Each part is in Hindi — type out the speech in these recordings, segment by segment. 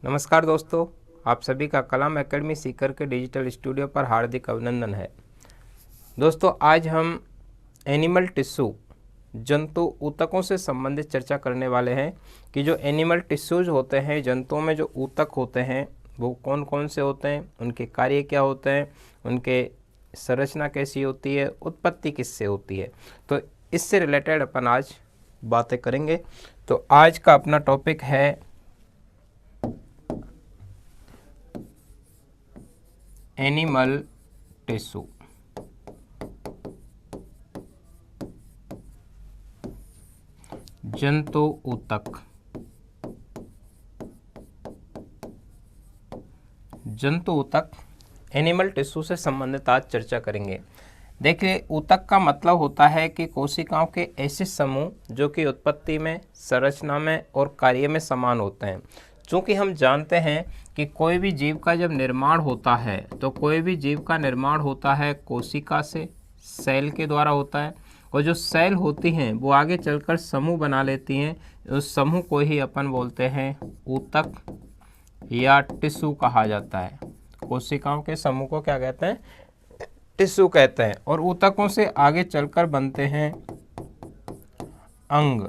नमस्कार दोस्तों, आप सभी का कलाम एकेडमी सीकर के डिजिटल स्टूडियो पर हार्दिक अभिनंदन है। दोस्तों, आज हम एनिमल टिश्यू जंतु ऊतकों से संबंधित चर्चा करने वाले हैं कि जो एनिमल टिश्यूज होते हैं, जंतुओं में जो ऊतक होते हैं वो कौन कौन से होते हैं, उनके कार्य क्या होते हैं, उनके संरचना कैसी होती है, उत्पत्ति किससे होती है। तो इससे रिलेटेड अपन आज बातें करेंगे। तो आज का अपना टॉपिक है एनिमल टिश्यू। जंतु ऊतक। जंतु ऊतक एनिमल टिश्यू से संबंधित आज चर्चा करेंगे। देखिए, ऊतक का मतलब होता है कि कोशिकाओं के ऐसे समूह जो कि उत्पत्ति में, संरचना में और कार्य में समान होते हैं। चूँकि हम जानते हैं कि कोई भी जीव का जब निर्माण होता है तो कोई भी जीव का निर्माण होता है कोशिका से, सेल के द्वारा होता है, और जो सेल होती हैं वो आगे चलकर समूह बना लेती हैं। उस समूह को ही अपन बोलते हैं ऊतक या टिश्यू कहा जाता है। कोशिकाओं के समूह को क्या कहते हैं? टिश्यू कहते हैं। और ऊतकों से आगे चलकर बनते हैं अंग,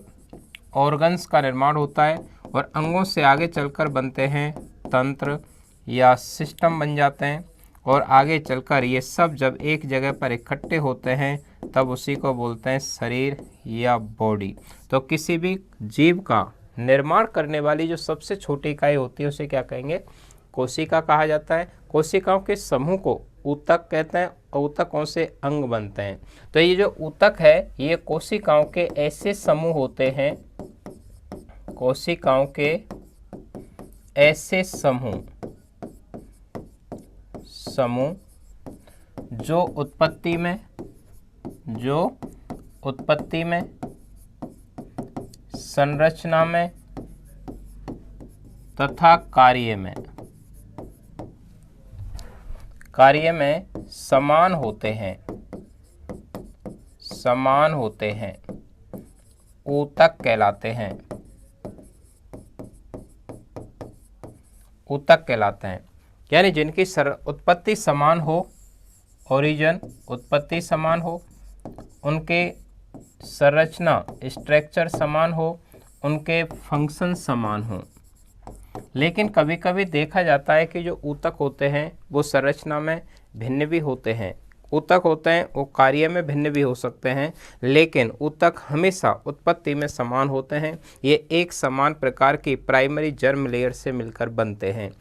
ऑर्गन्स का निर्माण होता है, और अंगों से आगे चलकर बनते हैं तंत्र या सिस्टम बन जाते हैं। और आगे चलकर ये सब जब एक जगह पर इकट्ठे होते हैं तब उसी को बोलते हैं शरीर या बॉडी। तो किसी भी जीव का निर्माण करने वाली जो सबसे छोटी इकाई होती है उसे क्या कहेंगे? कोशिका कहा जाता है। कोशिकाओं के समूह को ऊतक कहते हैं, और ऊतकों से अंग बनते हैं। तो ये जो ऊतक है ये कोशिकाओं के ऐसे समूह होते हैं, कोशिकाओं के ऐसे समूह जो उत्पत्ति में, संरचना में तथा कार्य में समान होते हैं, ऊतक कहलाते हैं। यानी जिनकी उत्पत्ति समान हो, ओरिजिन उत्पत्ति समान हो, उनके संरचना स्ट्रक्चर समान हो, उनके फंक्शन समान हो। लेकिन कभी कभी देखा जाता है कि जो ऊतक होते हैं वो संरचना में भिन्न भी होते हैं। ऊतक होते हैं वो कार्य में भिन्न भी हो सकते हैं, लेकिन ऊतक हमेशा उत्पत्ति में समान होते हैं। ये एक समान प्रकार की प्राइमरी जर्म लेयर से मिलकर बनते हैं।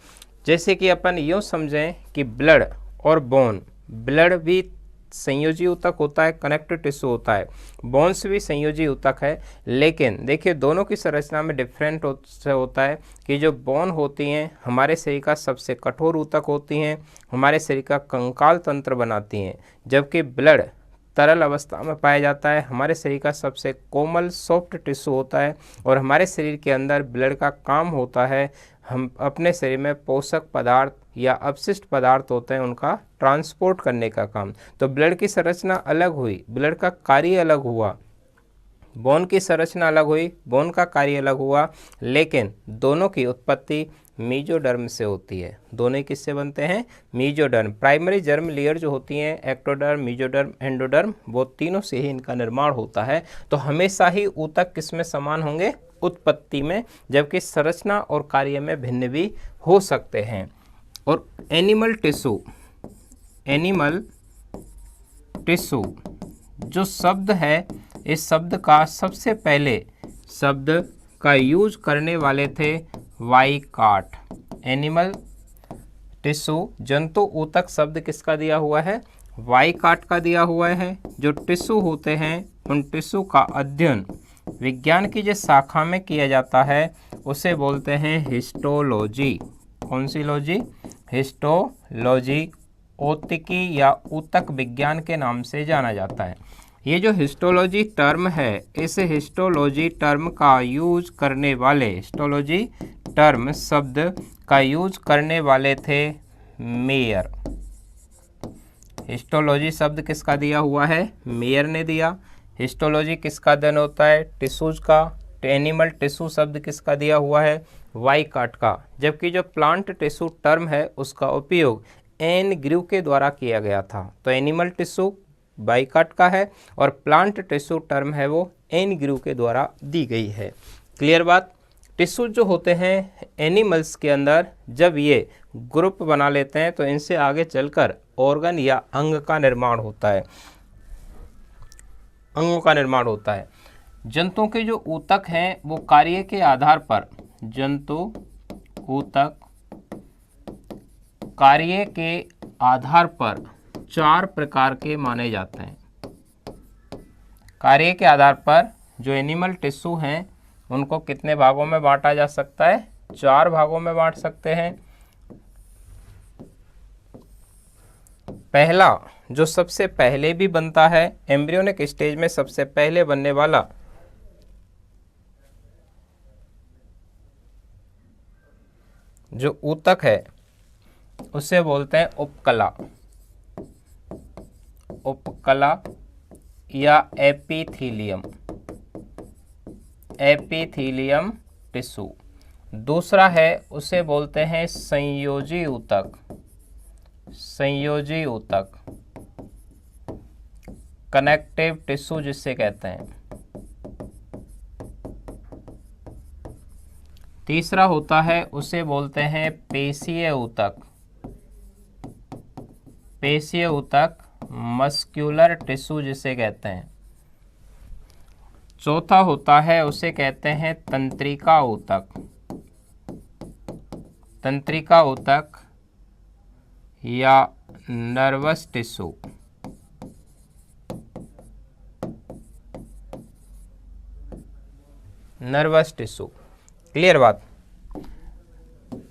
जैसे कि अपन यूँ समझें कि ब्लड और बोन, ब्लड भी संयोजी ऊतक होता है, कनेक्टिव टिश्यू होता है, बोन्स भी संयोजी ऊतक है। लेकिन देखिए दोनों की संरचना में डिफरेंट होता है कि जो बोन होती हैं हमारे शरीर का सबसे कठोर ऊतक होती हैं, हमारे शरीर का कंकाल तंत्र बनाती हैं, जबकि ब्लड तरल अवस्था में पाया जाता है, हमारे शरीर का सबसे कोमल सॉफ्ट टिश्यू होता है। और हमारे शरीर के अंदर ब्लड का काम होता है हम अपने शरीर में पोषक पदार्थ या अपशिष्ट पदार्थ होते हैं उनका ट्रांसपोर्ट करने का काम। तो ब्लड की संरचना अलग हुई, ब्लड का कार्य अलग हुआ, बोन की संरचना अलग हुई, बोन का कार्य अलग हुआ, लेकिन दोनों की उत्पत्ति मीजोडर्म से होती है। दोनों किससे बनते हैं? मीजोडर्म। प्राइमरी जर्म लेयर जो होती हैं, एक्टोडर्म, मीजोडर्म, एंडोडर्म, वो तीनों से ही इनका निर्माण होता है। तो हमेशा ही ऊतक किस में समान होंगे? उत्पत्ति में, जबकि संरचना और कार्य में भिन्न भी हो सकते हैं। और एनिमल टिश्यू जो शब्द है, इस शब्द का सबसे पहले शब्द का यूज करने वाले थे वाइकाट। एनिमल टिश्यू जंतु ऊतक शब्द किसका दिया हुआ है? वाइकाट का दिया हुआ है। जो टिश्यू होते हैं उन टिश्यू का अध्ययन विज्ञान की जिस शाखा में किया जाता है उसे बोलते हैं हिस्टोलॉजी। कौन सी लॉजी? हिस्टोलॉजी। औतिकी या ऊतक विज्ञान के नाम से जाना जाता है। ये जो हिस्टोलॉजी टर्म है, इस हिस्टोलॉजी टर्म का यूज करने वाले, हिस्टोलॉजी टर्म शब्द का यूज करने वाले थे मेयर। हिस्टोलॉजी शब्द किसका दिया हुआ है? मेयर ने दिया। हिस्टोलॉजी किसका अध्ययन होता है? टिश्यूज का। एनिमल टिश्यू शब्द किसका दिया हुआ है? वाइकाट का, जबकि जो प्लांट टिश्यू टर्म है उसका उपयोग एन ग्रू के द्वारा किया गया था। तो एनिमल टिश्यू वाइकाट का है और प्लांट टिश्यू टर्म है वो एन ग्रू के द्वारा दी गई है। क्लियर बात। टिश्यू जो होते हैं एनिमल्स के अंदर जब ये ग्रुप बना लेते हैं तो इनसे आगे चलकर ऑर्गन या अंग का निर्माण होता है, अंगों का निर्माण होता है। जंतुओं के जो ऊतक हैं वो कार्य के आधार पर, जंतु ऊतक कार्य के आधार पर 4 प्रकार के माने जाते हैं। कार्य के आधार पर जो एनिमल टिश्यू हैं उनको कितने भागों में बांटा जा सकता है? 4 भागों में बांट सकते हैं। पहला जो सबसे पहले भी बनता है, एम्ब्रियोनिक स्टेज में सबसे पहले बनने वाला जो ऊतक है उसे बोलते हैं उपकला, उपकला या एपिथीलियम, एपिथीलियम टिश्यू। दूसरा है उसे बोलते हैं संयोजी ऊतक, संयोजी ऊतक, कनेक्टिव टिश्यू जिसे कहते हैं। तीसरा होता है उसे बोलते हैं पेशीय ऊतक, पेशीय ऊतक, मस्क्यूलर टिश्यू जिसे कहते हैं। चौथा होता है उसे कहते हैं तंत्रिका ऊतक, तंत्रिका ऊतक या nervous tissue. Nervous tissue. Clear बात।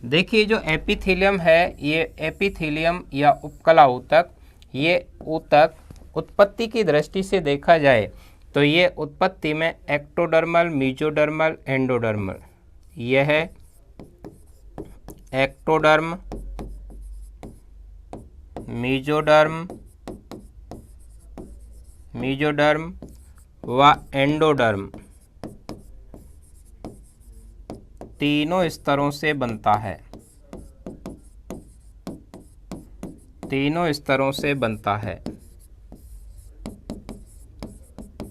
देखिए जो एपिथेलियम है, ये एपिथेलियम या उपकला ऊतक, ये ऊतक उत्पत्ति की दृष्टि से देखा जाए तो ये उत्पत्ति में एक्टोडर्मल, मीजोडर्मल, एंडोडर्मल, यह है एक्टोडर्म, मीजोडर्म, मीजोडर्म व एंडोडर्म तीनों स्तरों से बनता है, तीनों स्तरों से बनता है।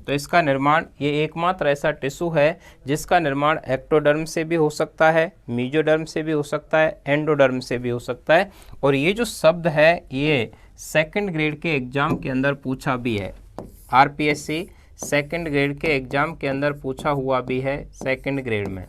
तो इसका निर्माण, ये एकमात्र ऐसा टिश्यू है जिसका निर्माण एक्टोडर्म से भी हो सकता है, मीजोडर्म से भी हो सकता है, एंडोडर्म से भी हो सकता है। और ये जो शब्द है ये सेकंड ग्रेड के एग्जाम के अंदर पूछा भी है, आरपीएससी सेकंड ग्रेड के एग्जाम के अंदर पूछा हुआ भी है। सेकंड ग्रेड में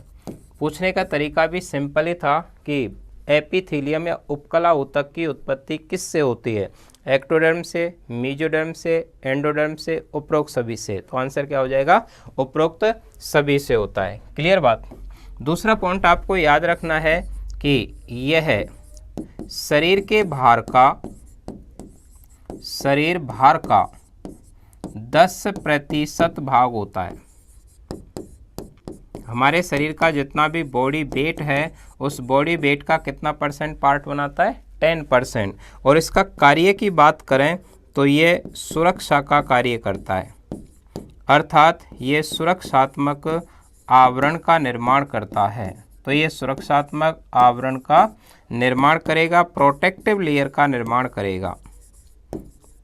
पूछने का तरीका भी सिंपल ही था कि एपिथेलियम या उपकला ऊतक की उत्पत्ति किससे होती है? एक्टोडर्म से, मीजोडर्म से, एंडोडर्म से, उपरोक्त सभी से। तो आंसर क्या हो जाएगा? उपरोक्त सभी से होता है। क्लियर बात। दूसरा पॉइंट आपको याद रखना है कि यह शरीर के भार का, शरीर भार का 10% भाग होता है। हमारे शरीर का जितना भी बॉडी वेट है उस बॉडी वेट का कितना परसेंट पार्ट बनाता है? 10%। और इसका कार्य की बात करें तो ये सुरक्षा का कार्य करता है, अर्थात ये सुरक्षात्मक आवरण का निर्माण करता है। तो ये सुरक्षात्मक आवरण का निर्माण करेगा, प्रोटेक्टिव लेयर का निर्माण करेगा,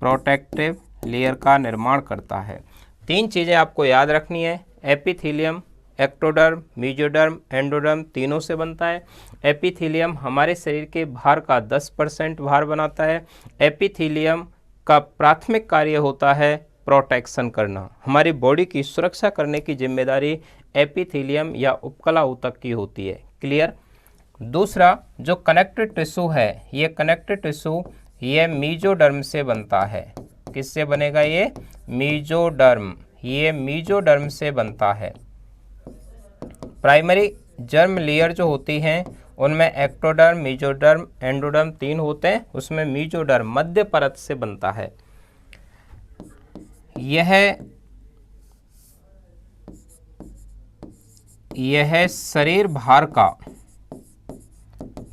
प्रोटेक्टिव लेयर का निर्माण करता है। 3 चीज़ें आपको याद रखनी है। एपिथेलियम एक्टोडर्म, मीजोडर्म, एंडोडर्म तीनों से बनता है। एपिथेलियम हमारे शरीर के भार का 10% भार बनाता है। एपिथेलियम का प्राथमिक कार्य होता है प्रोटेक्शन करना, हमारी बॉडी की सुरक्षा करने की जिम्मेदारी एपिथेलियम या उपकला ऊतक की होती है। क्लियर। दूसरा जो कनेक्टिव टिश्यू है, ये कनेक्टिव टिश्यू ये मीजोडर्म से बनता है। किससे बनेगा ये? मीजोडर्म, ये मीजोडर्म से बनता है। प्राइमरी जर्म लेयर जो होती हैं उनमें एक्टोडर्म, मीजोडर्म, एंडोडर्म 3 होते हैं, उसमें मीजोडर्म मध्य परत से बनता है। यह शरीर भार का,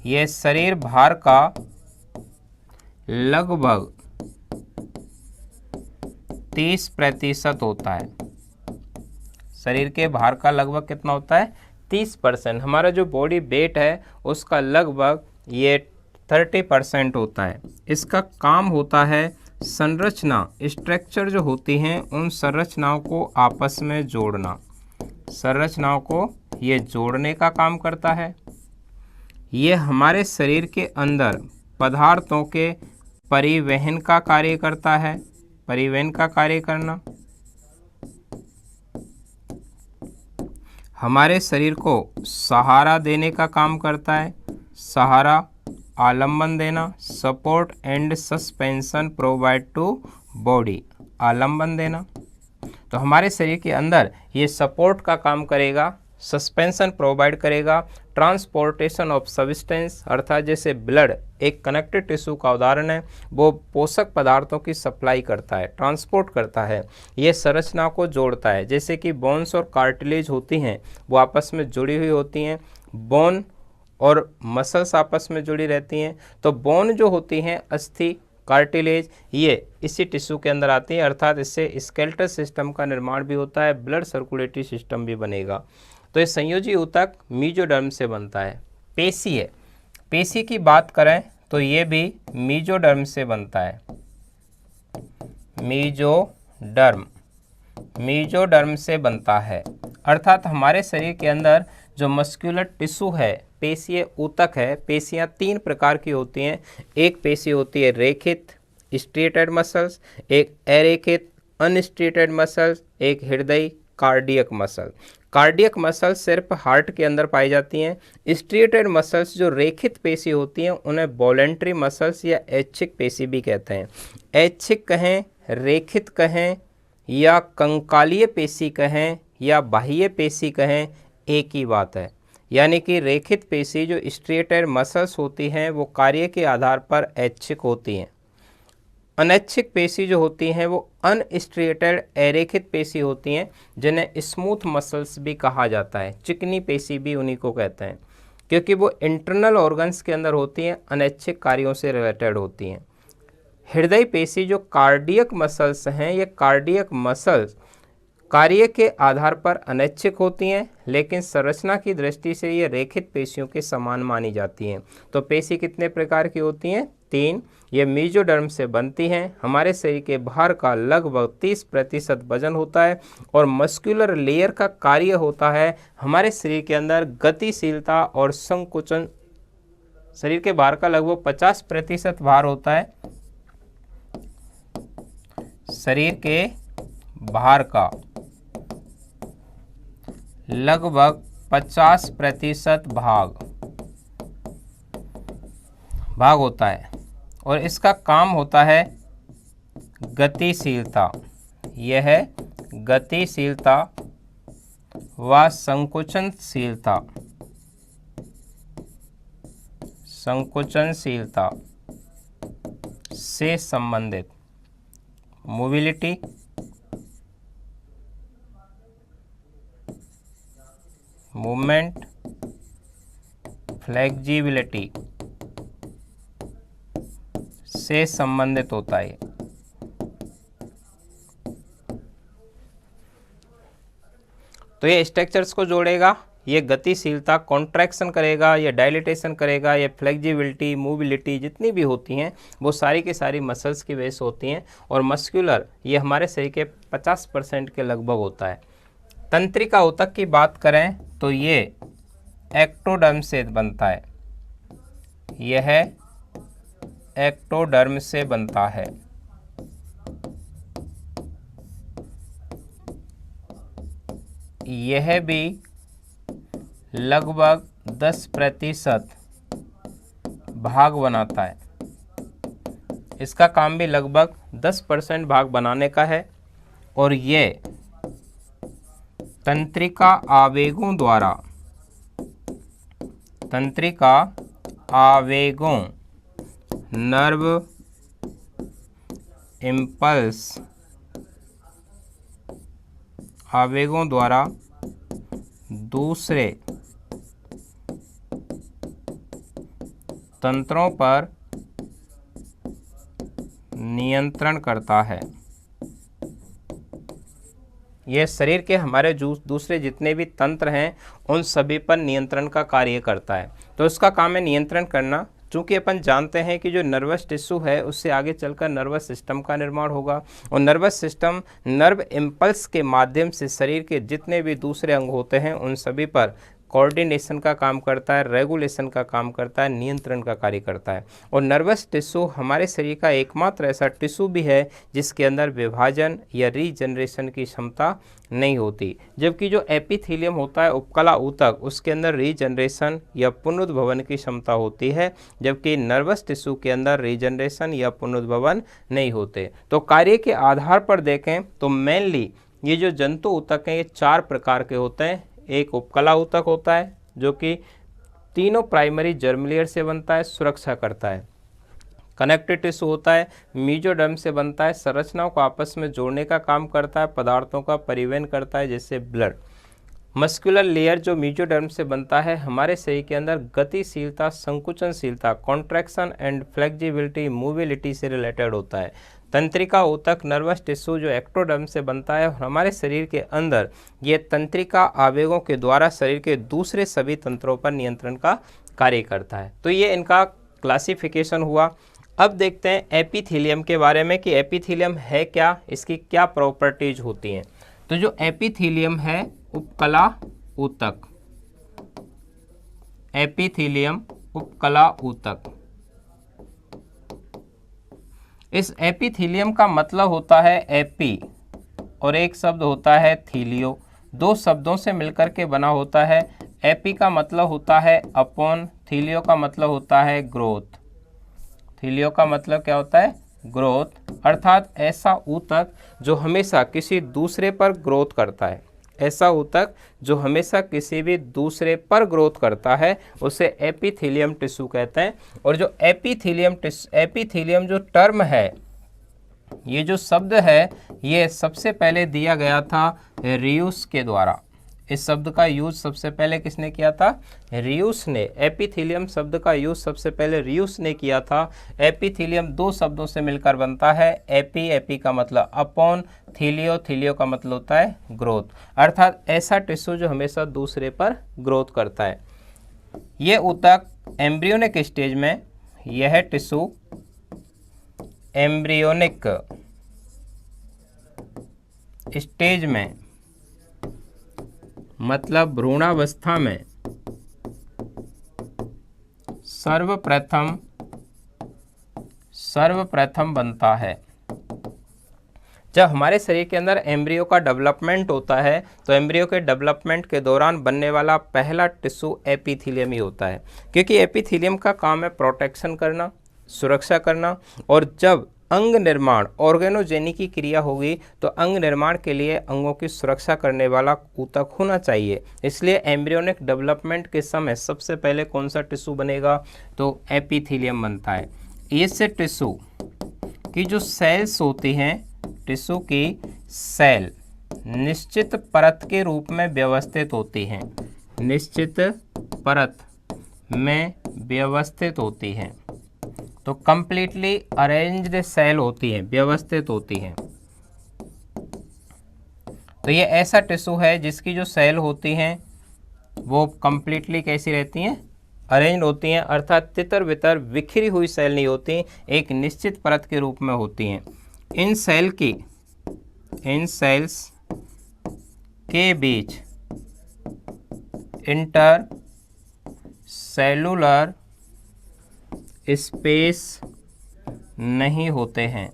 यह शरीर भार का लगभग 30% होता है। शरीर के भार का लगभग कितना होता है? 30%, हमारा जो बॉडी वेट है उसका लगभग ये 30% होता है। इसका काम होता है संरचना, स्ट्रक्चर जो होती हैं उन संरचनाओं को आपस में जोड़ना, संरचनाओं को ये जोड़ने का काम करता है। ये हमारे शरीर के अंदर पदार्थों के परिवहन का कार्य करता है, परिवहन का कार्य करना, हमारे शरीर को सहारा देने का काम करता है, सहारा, आलंबन देना, support and suspension provide to body, आलंबन देना। तो हमारे शरीर के अंदर ये सपोर्ट का काम करेगा, सस्पेंशन प्रोवाइड करेगा, ट्रांसपोर्टेशन ऑफ सब्सटेंस, अर्थात जैसे ब्लड एक कनेक्टिव टिश्यू का उदाहरण है, वो पोषक पदार्थों की सप्लाई करता है, ट्रांसपोर्ट करता है, ये संरचना को जोड़ता है। जैसे कि बोन्स और कार्टिलेज होती हैं वो आपस में जुड़ी हुई होती हैं, बोन और मसल्स आपस में जुड़ी रहती हैं। तो बोन जो होती हैं, अस्थि, कार्टिलेज, ये इसी टिश्यू के अंदर आती है, अर्थात इससे स्केलेटल सिस्टम का निर्माण भी होता है, ब्लड सर्कुलेटरी सिस्टम भी बनेगा। तो ये संयोजी ऊतक मीजोडर्म से बनता है। पेशी है, पेशी की बात करें तो ये भी मीजोडर्म से बनता है, मीजोडर्म, मीजोडर्म से बनता है। अर्थात हमारे शरीर के अंदर जो मस्कुलर टिश्यू है, पेशीय ऊतक है, पेशियाँ 3 प्रकार की होती हैं। एक पेशी होती है रेखित स्ट्रेटेड मसल्स, एक अरेखित अनस्ट्रेटेड मसल्स, एक हृदय कार्डियक मसल। कार्डियक मसल्स सिर्फ हार्ट के अंदर पाई जाती हैं। स्ट्रेटेड मसल्स जो रेखित पेशी होती हैं उन्हें वॉलेंट्री मसल्स या ऐच्छिक पेशी भी कहते हैं। ऐच्छिक कहें, रेखित कहें या कंकालीय पेशी कहें या बाह्य पेशी कहें, एक ही बात है। यानी कि रेखित पेशी जो स्ट्रेटेड मसल्स होती हैं वो कार्य के आधार पर ऐच्छिक होती हैं। अनैच्छिक पेशी जो होती हैं वो अनस्ट्रेटेड अरेखित पेशी होती हैं, जिन्हें स्मूथ मसल्स भी कहा जाता है, चिकनी पेशी भी उन्हीं को कहते हैं, क्योंकि वो इंटरनल ऑर्गन्स के अंदर होती हैं, अनैच्छिक कार्यों से रिलेटेड होती हैं। हृदय पेशी जो कार्डियक मसल्स हैं, ये कार्डियक मसल्स कार्य के आधार पर अनैच्छिक होती हैं, लेकिन संरचना की दृष्टि से ये रेखित पेशियों के समान मानी जाती हैं। तो पेशी कितने प्रकार की होती हैं? 3। ये मीजोडर्म से बनती हैं। हमारे शरीर के बाहर का लगभग 30% वजन होता है और मस्कुलर लेयर का कार्य होता है हमारे शरीर के अंदर गतिशीलता और संकुचन। शरीर के बाहर का लगभग 50% भार होता है, शरीर के बाहर का लगभग 50% भाग होता है और इसका काम होता है गतिशीलता। यह है गतिशीलता व संकुचनशीलता, संकुचनशीलता से संबंधित मोबिलिटी, मूवमेंट, फ्लेक्सिबिलिटी से संबंधित होता है। तो ये स्ट्रक्चर्स को जोड़ेगा, ये गतिशीलता कॉन्ट्रैक्शन करेगा, ये डायलिटेशन करेगा, ये फ्लेक्सिबिलिटी, मूबिलिटी जितनी भी होती हैं वो सारी की सारी मसल्स की वजह से होती हैं। और मस्कुलर ये हमारे शरीर के 50% के लगभग होता है। तंत्रिका ऊतक की बात करें तो ये एक्टोडर्म से बनता है, यह एक्टोडर्म से बनता है। यह भी लगभग 10% भाग बनाता है। इसका काम भी लगभग 10% भाग बनाने का है और ये तंत्रिका आवेगों द्वारा, तंत्रिका आवेगों, नर्व इम्पल्स आवेगों द्वारा दूसरे तंत्रों पर नियंत्रण करता है। ये शरीर के हमारे दूसरे जितने भी तंत्र हैं उन सभी पर नियंत्रण का कार्य करता है। तो इसका काम है नियंत्रण करना। चूँकि अपन जानते हैं कि जो नर्वस टिश्यू है उससे आगे चलकर नर्वस सिस्टम का निर्माण होगा और नर्वस सिस्टम नर्व इम्पल्स के माध्यम से शरीर के जितने भी दूसरे अंग होते हैं उन सभी पर कोऑर्डिनेशन का काम करता है, रेगुलेशन का काम करता है, नियंत्रण का कार्य करता है। और नर्वस टिश्यू हमारे शरीर का एकमात्र ऐसा टिश्यू भी है जिसके अंदर विभाजन या रीजनरेशन की क्षमता नहीं होती। जबकि जो एपिथेलियम होता है उपकला ऊतक, उसके अंदर रीजनरेशन या पुनरुद्भवन की क्षमता होती है, जबकि नर्वस टिश्यू के अंदर रीजनरेशन या पुनरुद्भवन नहीं होते। तो कार्य के आधार पर देखें तो मेनली ये जो जंतु ऊतक हैं ये 4 प्रकार के होते हैं। एक उपकला ऊतक होता है जो कि तीनों प्राइमरी जर्मलेयर से बनता है, सुरक्षा करता है। कनेक्टिव टिश्यू होता है, मीजोडर्म से बनता है, संरचनाओं को आपस में जोड़ने का काम करता है, पदार्थों का परिवहन करता है जैसे ब्लड। मस्कुलर लेयर जो मीजोडर्म से बनता है हमारे शरीर के अंदर गतिशीलता, संकुचनशीलता, कॉन्ट्रैक्शन एंड फ्लेक्सिबिलिटी, मूविलिटी से रिलेटेड होता है। तंत्रिका ऊतक नर्वस टिश्यू जो एक्टोडर्म से बनता है और हमारे शरीर के अंदर ये तंत्रिका आवेगों के द्वारा शरीर के दूसरे सभी तंत्रों पर नियंत्रण का कार्य करता है। तो ये इनका क्लासिफिकेशन हुआ। अब देखते हैं एपिथेलियम के बारे में कि एपिथेलियम है क्या, इसकी क्या प्रॉपर्टीज होती हैं। तो जो एपिथेलियम है उपकला ऊतक, एपिथेलियम उपकला ऊतक, इस एपिथेलियम का मतलब होता है एपी और एक शब्द होता है थीलियो, 2 शब्दों से मिलकर के बना होता है। एपी का मतलब होता है अपॉन, थीलियो का मतलब होता है ग्रोथ। थीलियो का मतलब क्या होता है? ग्रोथ, अर्थात ऐसा ऊतक जो हमेशा किसी दूसरे पर ग्रोथ करता है। ऐसा ऊतक जो हमेशा किसी भी दूसरे पर ग्रोथ करता है उसे एपिथेलियम टिश्यू कहते हैं। और जो एपिथेलियम जो टर्म है, ये जो शब्द है, ये सबसे पहले दिया गया था रियूस के द्वारा। इस शब्द का यूज सबसे पहले किसने किया था? रियूस ने। एपिथेलियम शब्द का यूज सबसे पहले रियूस ने किया था। एपिथेलियम 2 शब्दों से मिलकर बनता है। एपी का मतलब अपॉन, थीलियो का मतलब होता है ग्रोथ, अर्थात ऐसा टिश्यू जो हमेशा दूसरे पर ग्रोथ करता है। ये ऊतक एम्ब्रियोनिक स्टेज में, यह टिश्यू एम्ब्रियोनिक स्टेज में मतलब भ्रूणावस्था में सर्वप्रथम बनता है। जब हमारे शरीर के अंदर एम्ब्रियो का डेवलपमेंट होता है तो एम्ब्रियो के डेवलपमेंट के दौरान बनने वाला पहला टिश्यू एपिथेलियम ही होता है, क्योंकि एपिथेलियम का काम है प्रोटेक्शन करना, सुरक्षा करना। और जब अंग निर्माण, ऑर्गेनोजेनिक की क्रिया होगी तो अंग निर्माण के लिए अंगों की सुरक्षा करने वाला ऊतक होना चाहिए। इसलिए एम्ब्रियोनिक डेवलपमेंट के समय सबसे पहले कौन सा टिश्यू बनेगा? तो एपिथेलियम बनता है। इससे टिश्यू की जो सेल्स होती हैं, टिश्यू की सेल निश्चित परत के रूप में व्यवस्थित होती हैं, निश्चित परत में व्यवस्थित होती हैं। तो कंप्लीटली अरेंज्ड सेल होती हैं, व्यवस्थित होती हैं। तो ये ऐसा टिश्यू है जिसकी जो सेल होती हैं वो कंप्लीटली कैसी रहती हैं? अरेंज होती हैं, अर्थात तितर बितर बिखरी हुई सेल नहीं होती, एक निश्चित परत के रूप में होती हैं। इन सेल्स के बीच इंटर सेलुलर स्पेस नहीं होते हैं।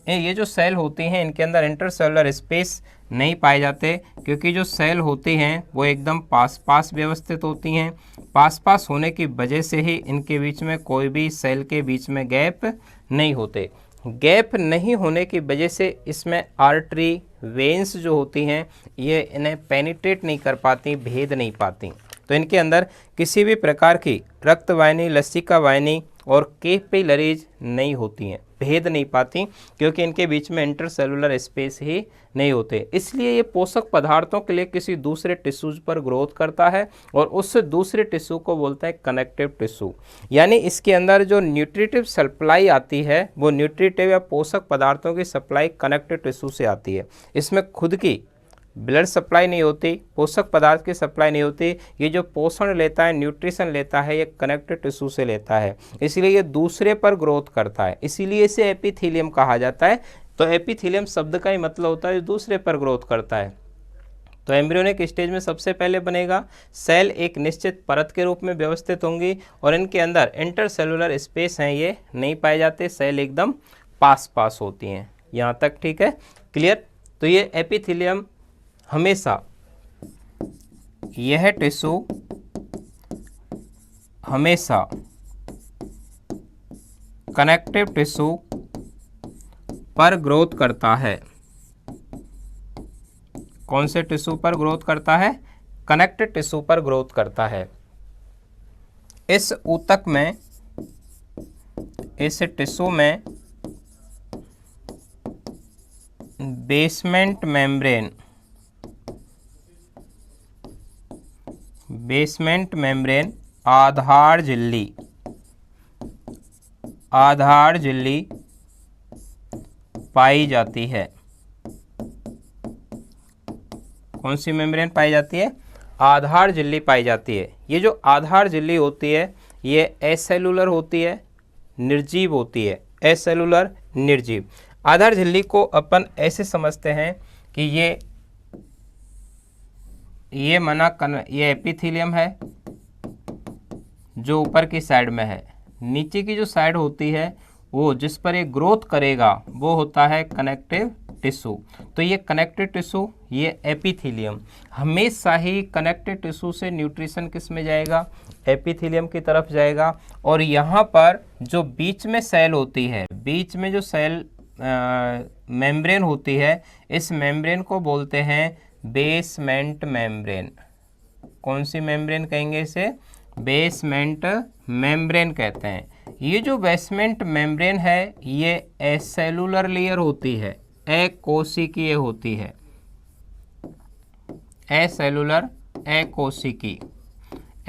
ये जो सेल होती हैं इनके अंदर इंटरसेलुलर स्पेस नहीं पाए जाते, क्योंकि जो सेल होती हैं वो एकदम पास व्यवस्थित होती हैं। पास होने की वजह से ही इनके बीच में कोई भी सेल के बीच में गैप नहीं होते। गैप नहीं होने की वजह से इसमें आर्टरी, वेन्स जो होती हैं ये इन्हें पेनिट्रेट नहीं कर पाती, भेद नहीं पाती। तो इनके अंदर किसी भी प्रकार की रक्त वाहिनी, लसिका वाहिनी और कैपिलरीज नहीं होती हैं। भेद नहीं पाती, क्योंकि इनके बीच में इंटरसेलुलर स्पेस ही नहीं होते। इसलिए ये पोषक पदार्थों के लिए किसी दूसरे टिश्यूज पर ग्रोथ करता है और उस दूसरे टिश्यू को बोलता है कनेक्टिव टिश्यू। यानी इसके अंदर जो न्यूट्रिटिव सप्लाई आती है वो न्यूट्रिटिव या पोषक पदार्थों की सप्लाई कनेक्टिव टिश्यू से आती है। इसमें खुद की ब्लड सप्लाई नहीं होती, पोषक पदार्थ की सप्लाई नहीं होती। ये जो पोषण लेता है, न्यूट्रिशन लेता है, ये कनेक्टिव टिश्यू से लेता है, इसलिए ये दूसरे पर ग्रोथ करता है, इसीलिए इसे एपिथेलियम कहा जाता है। तो एपिथेलियम शब्द का ही मतलब होता है दूसरे पर ग्रोथ करता है। तो एम्ब्रियोनिक स्टेज में सबसे पहले बनेगा, सेल एक निश्चित परत के रूप में व्यवस्थित होंगी और इनके अंदर इंटरसेलुलर स्पेस हैं ये नहीं पाए जाते, सेल एकदम पास पास होती हैं। यहाँ तक ठीक है, क्लियर। तो ये एपिथेलियम हमेशा, यह टिश्यू हमेशा कनेक्टिव टिश्यू पर ग्रोथ करता है। कौन से टिश्यू पर ग्रोथ करता है? कनेक्टिव टिश्यू पर ग्रोथ करता है। इस ऊतक में, इस टिश्यू में बेसमेंट मेम्ब्रेन आधार झिल्ली पाई जाती है। कौन सी मेम्ब्रेन पाई जाती है? आधार झिल्ली पाई जाती है। ये जो आधार झिल्ली होती है ये एसेलुलर होती है, निर्जीव होती है, एसेलुलर निर्जीव। आधार झिल्ली को अपन ऐसे समझते हैं कि ये ये एपिथेलियम है जो ऊपर की साइड में है, नीचे की जो साइड होती है वो जिस पर ये ग्रोथ करेगा वो होता है कनेक्टिव टिश्यू। तो ये कनेक्टिव टिश्यू, ये एपिथेलियम, हमेशा ही कनेक्टिव टिश्यू से न्यूट्रिशन किस में जाएगा? एपिथेलियम की तरफ जाएगा। और यहाँ पर जो बीच में सेल होती है, बीच में जो सेल मेम्ब्रेन होती है, इस मेम्ब्रेन को बोलते हैं बेसमेंट मेम्ब्रेन। कौन सी मेम्ब्रेन कहेंगे इसे? बेसमेंट मेम्ब्रेन कहते हैं। ये जो बेसमेंट मेम्ब्रेन है ये एसेलुलर लेयर होती है, अकोशिकीय होती है, एसेलुलर अकोशिकी।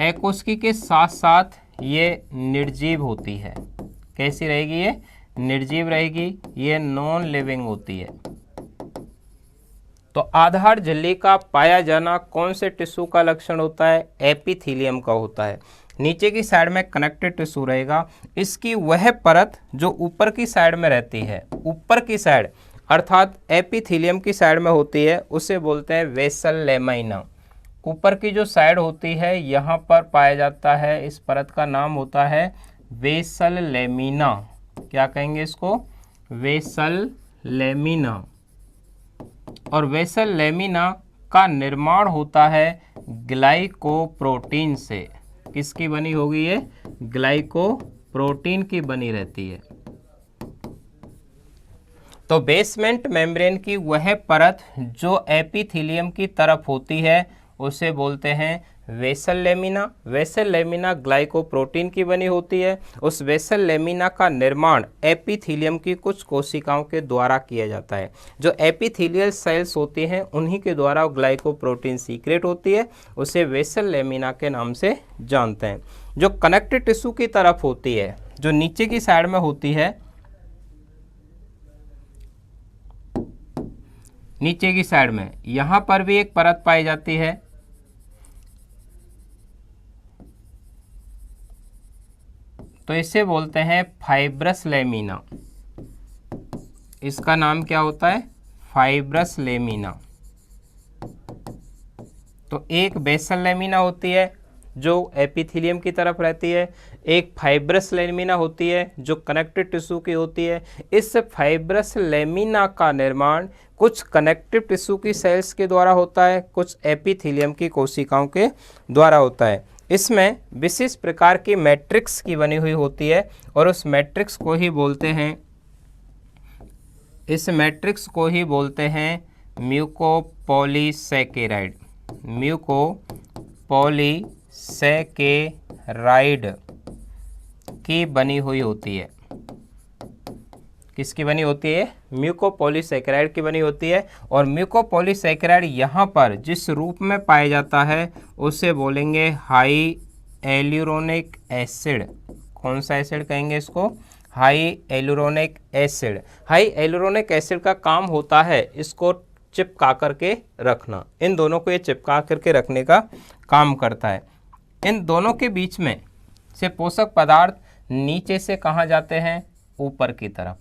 अकोशिकी के साथ साथ ये निर्जीव होती है। कैसी रहेगी ये? निर्जीव रहेगी, ये नॉन लिविंग होती है। तो आधार झिल्ली का पाया जाना कौन से टिश्यू का लक्षण होता है? एपिथेलियम का होता है। नीचे की साइड में कनेक्टिव टिश्यू रहेगा, इसकी वह परत जो ऊपर की साइड में रहती है, ऊपर की साइड अर्थात एपिथेलियम की साइड में होती है, उसे बोलते हैं वेसल लेमाइना। ऊपर की जो साइड होती है यहाँ पर पाया जाता है, इस परत का नाम होता है वेसल लेमिना। क्या कहेंगे इसको? Vessel lamina. और वेसल लेमिना का निर्माण होता है ग्लाइकोप्रोटीन से। किसकी बनी होगी ये? ग्लाइकोप्रोटीन की बनी रहती है। तो बेसमेंट मेम्ब्रेन की वह परत जो एपिथेलियम की तरफ होती है उसे बोलते हैं vessel lamina. Vessel lamina glycoprotein की बनी होती है। उस वेसल लेमिना का निर्माण एपिथेलियम की कुछ कोशिकाओं के द्वारा किया जाता है। जो एपिथेलियल सेल्स होती हैं उन्हीं के द्वारा ग्लाइकोप्रोटीन सीक्रेट होती है, उसे वेसल लेमिना के नाम से जानते हैं। जो कनेक्टिव टिश्यू की तरफ होती है, जो नीचे की साइड में होती है, नीचे की साइड में यहाँ पर भी एक परत पाई जाती है, तो इसे बोलते हैं फाइब्रस लेमिना। इसका नाम क्या होता है? Fibrous lamina. तो एक बेसल लेमिना होती है जो एपिथेलियम की तरफ रहती है, एक फाइब्रस लेमिना होती है जो कनेक्टिव टिश्यू की होती है। इस फाइब्रस लेमिना का निर्माण कुछ कनेक्टिव टिश्यू की सेल्स के द्वारा होता है, कुछ एपिथेलियम की कोशिकाओं के द्वारा होता है। इसमें विशेष प्रकार की मैट्रिक्स की बनी हुई होती है और उस मैट्रिक्स को ही बोलते हैं, इस मैट्रिक्स को ही बोलते हैं म्यूकोपॉलीसैकेराइड। म्यूकोपॉलीसैकेराइड की बनी हुई होती है। किसकी बनी होती है? म्यूकोपॉलीसैकेराइड की बनी होती है। और म्यूकोपॉलीसैकेराइड यहाँ पर जिस रूप में पाया जाता है उसे बोलेंगे हाई एल्यूरोनिक एसिड। कौन सा एसिड कहेंगे इसको? Hyaluronic acid. Hyaluronic acid का काम होता है इसको चिपका करके रखना। इन दोनों को ये चिपका करके रखने का काम करता है। इन दोनों के बीच में से पोषक पदार्थ नीचे से कहाँ जाते हैं? ऊपर की तरफ।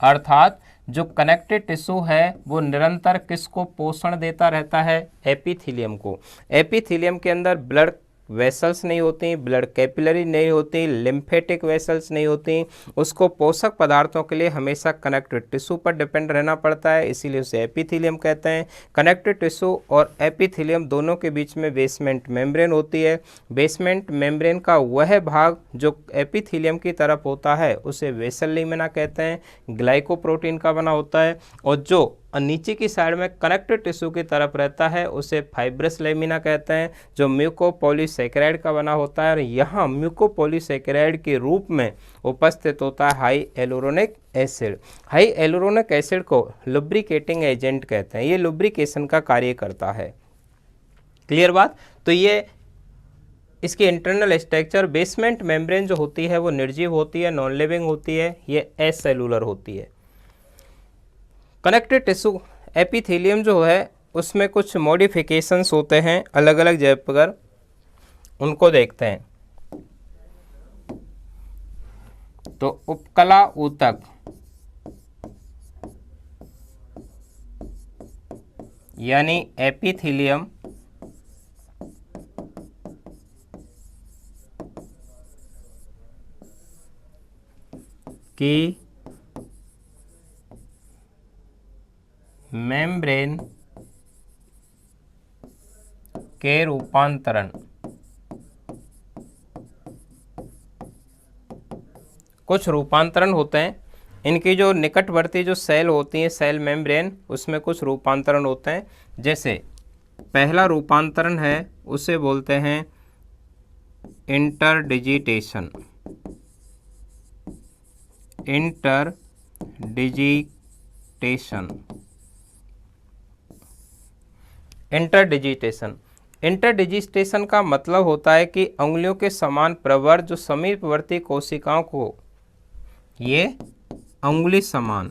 अर्थात जो कनेक्टिव टिश्यू है वो निरंतर किसको पोषण देता रहता है? एपिथेलियम को। एपिथेलियम के अंदर ब्लड वेसल्स नहीं होती, ब्लड कैपिलरी नहीं होती, लिम्फेटिक वेसल्स नहीं होती। उसको पोषक पदार्थों के लिए हमेशा कनेक्टिव टिश्यू पर डिपेंड रहना पड़ता है, इसीलिए उसे एपिथेलियम कहते हैं। कनेक्टिव टिश्यू और एपिथेलियम दोनों के बीच में बेसमेंट मेम्ब्रेन होती है। बेसमेंट मेम्ब्रेन का वह भाग जो एपिथेलियम की तरफ होता है उसे वेसल लेमिना कहते हैं, ग्लाइकोप्रोटीन का बना होता है। और जो नीचे की साइड में कनेक्टिव टिश्यू की तरफ रहता है उसे फाइब्रस लेमिना कहते हैं, जो म्यूकोपॉलीसैकेराइड का बना होता है। और यहाँ म्यूकोपॉलीसैकेराइड के रूप में उपस्थित होता है high एल्यूरोनिक acid. Hyaluronic acid को लुब्रिकेटिंग एजेंट कहते हैं, ये लुब्रिकेशन का कार्य करता है। क्लियर बात? तो ये इसकी इंटरनल स्ट्रक्चर, बेसमेंट मेम्ब्रेन जो होती है वो निर्जीव होती है, नॉन लिविंग होती है, ये एसेलुलर होती है। कनेक्टिव टिश्यू एपिथेलियम जो है उसमें कुछ मॉडिफिकेशंस होते हैं अलग अलग जगह पर, उनको देखते हैं। तो उपकला ऊतक यानी एपिथेलियम की मेम्ब्रेन के रूपांतरण, कुछ रूपांतरण होते हैं इनकी। जो निकटवर्ती जो सेल होती हैं सेल मेम्ब्रेन, उसमें कुछ रूपांतरण होते हैं। जैसे पहला रूपांतरण है उसे बोलते हैं इंटरडिजिटेशन। इंटरडिजिटेशन का मतलब होता है कि अंगुलियों के समान प्रवर्त जो समीपवर्ती कोशिकाओं को, ये अंगुली समान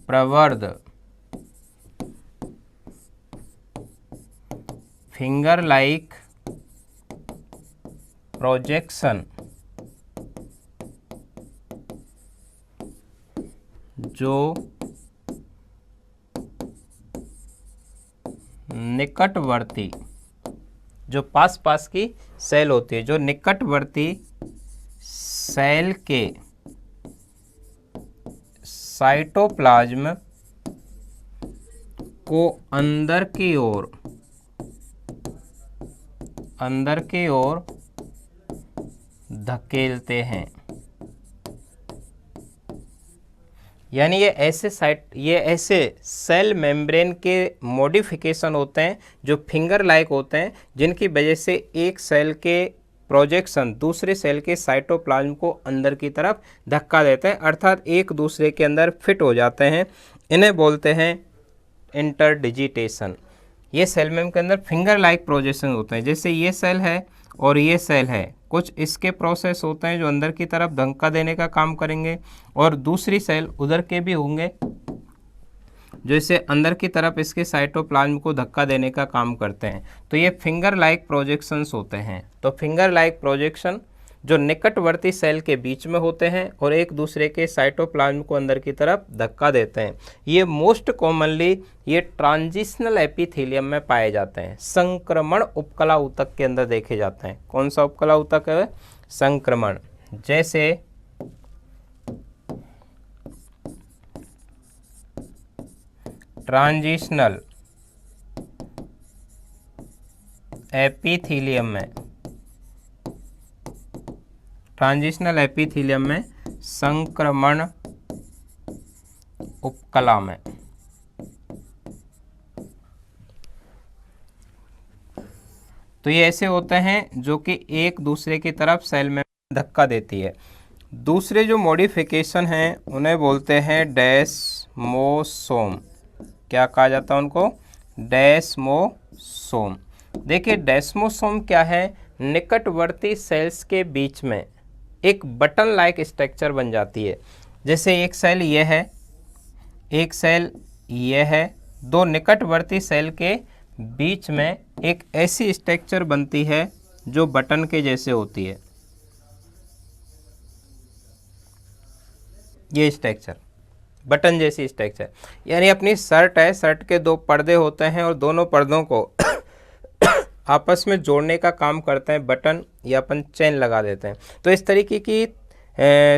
प्रवर्त फिंगर लाइक प्रोजेक्शन जो निकटवर्ती, जो पास की सेल होती है, जो निकटवर्ती सेल के साइटोप्लाज्म को अंदर की ओर धकेलते हैं। यानी ये ऐसे सेल मेम्ब्रेन के मॉडिफिकेशन होते हैं जो फिंगर लाइक होते हैं, जिनकी वजह से एक सेल के प्रोजेक्शन दूसरे सेल के साइटोप्लाज्म को अंदर की तरफ धक्का देते हैं, अर्थात एक दूसरे के अंदर फिट हो जाते हैं। इन्हें बोलते हैं इंटरडिजिटेशन। ये सेल मेम्ब्रेन के अंदर फिंगर लाइक प्रोजेक्शन होते हैं। जैसे ये सेल है और ये सेल है, कुछ इसके प्रोसेस होते हैं जो अंदर की तरफ धक्का देने का काम करेंगे, और दूसरी सेल उधर के भी होंगे जो इसे अंदर की तरफ इसके साइटोप्लाज्म को धक्का देने का काम करते हैं। तो ये फिंगर लाइक प्रोजेक्शंस होते हैं। तो फिंगर लाइक प्रोजेक्शन जो निकटवर्ती सेल के बीच में होते हैं और एक दूसरे के साइटोप्लाज्म को अंदर की तरफ धक्का देते हैं, ये मोस्ट कॉमनली ये ट्रांजिशनल एपिथेलियम में पाए जाते हैं, संक्रमण उपकला ऊतक के अंदर देखे जाते हैं। कौन सा उपकला ऊतक है? संक्रमण। जैसे ट्रांजिशनल एपिथेलियम में संक्रमण उपकला में तो ये ऐसे होते हैं जो कि एक दूसरे की तरफ सेल में धक्का देती है। दूसरे जो मॉडिफिकेशन हैं उन्हें बोलते हैं डेस्मोसोम। क्या कहा जाता है उनको? डेस्मोसोम। देखिए डेस्मोसोम क्या है, निकटवर्ती सेल्स के बीच में एक बटन लाइक स्ट्रक्चर बन जाती है। जैसे एक सेल ये है, एक सेल ये है, दो निकटवर्ती सेल के बीच में एक ऐसी स्ट्रक्चर बनती है जो बटन के जैसे होती है। ये स्ट्रक्चर बटन जैसी स्ट्रक्चर, यानी अपनी शर्ट है, शर्ट के दो पर्दे होते हैं और दोनों पर्दों को आपस में जोड़ने का काम करते हैं बटन, या अपन चेन लगा देते हैं। तो इस तरीके की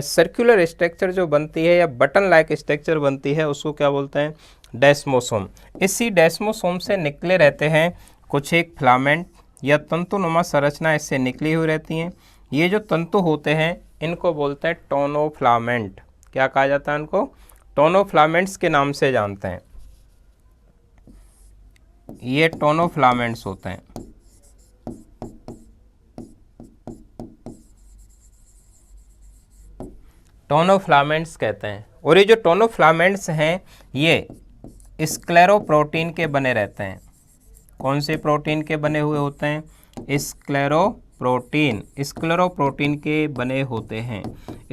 सर्कुलर स्ट्रक्चर जो बनती है या बटन लाइक स्ट्रक्चर बनती है उसको क्या बोलते हैं? डेस्मोसोम। इसी डेस्मोसोम से निकले रहते हैं कुछ एक फिलामेंट या तंतुनुमा संरचना इससे निकली हुई रहती हैं। ये जो तंतु होते हैं इनको बोलते हैं टोनोफिलामेंट। क्या कहा जाता है इनको? टोनोफिलामेंट्स के नाम से जानते हैं। ये टोनोफिलामेंट्स होते हैं। टोनोफिलामेंट्स कहते हैं। और ये जो टोनोफिलामेंट्स हैं ये स्क्लेरोप्रोटीन के बने रहते हैं। कौन से प्रोटीन के बने हुए होते हैं? स्क्लेरोप्रोटीन। स्क्लेरोप्रोटीन के बने होते हैं।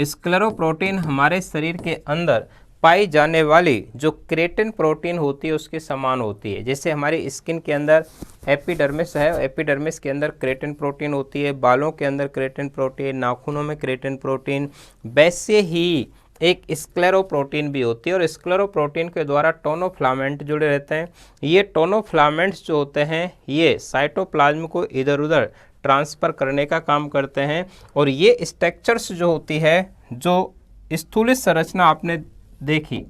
स्क्लेरोप्रोटीन हमारे शरीर के अंदर पाई जाने वाली जो क्रेटिन प्रोटीन होती है उसके समान होती है। जैसे हमारी स्किन के अंदर एपिडर्मिस है, एपिडर्मिस के अंदर क्रेटिन प्रोटीन होती है, बालों के अंदर क्रेटिन प्रोटीन, नाखूनों में क्रेटिन प्रोटीन, वैसे ही एक स्क्लेरोप्रोटीन भी होती है। और स्क्लेरोप्रोटीन के द्वारा टोनोफिलामेंट जुड़े रहते हैं। ये टोनोफिलामेंट्स जो होते हैं ये साइटोप्लाज्म को इधर उधर ट्रांसफ़र करने का काम करते हैं। और ये स्ट्रक्चर्स जो होती है, जो स्थूलित संरचना आपने देखी,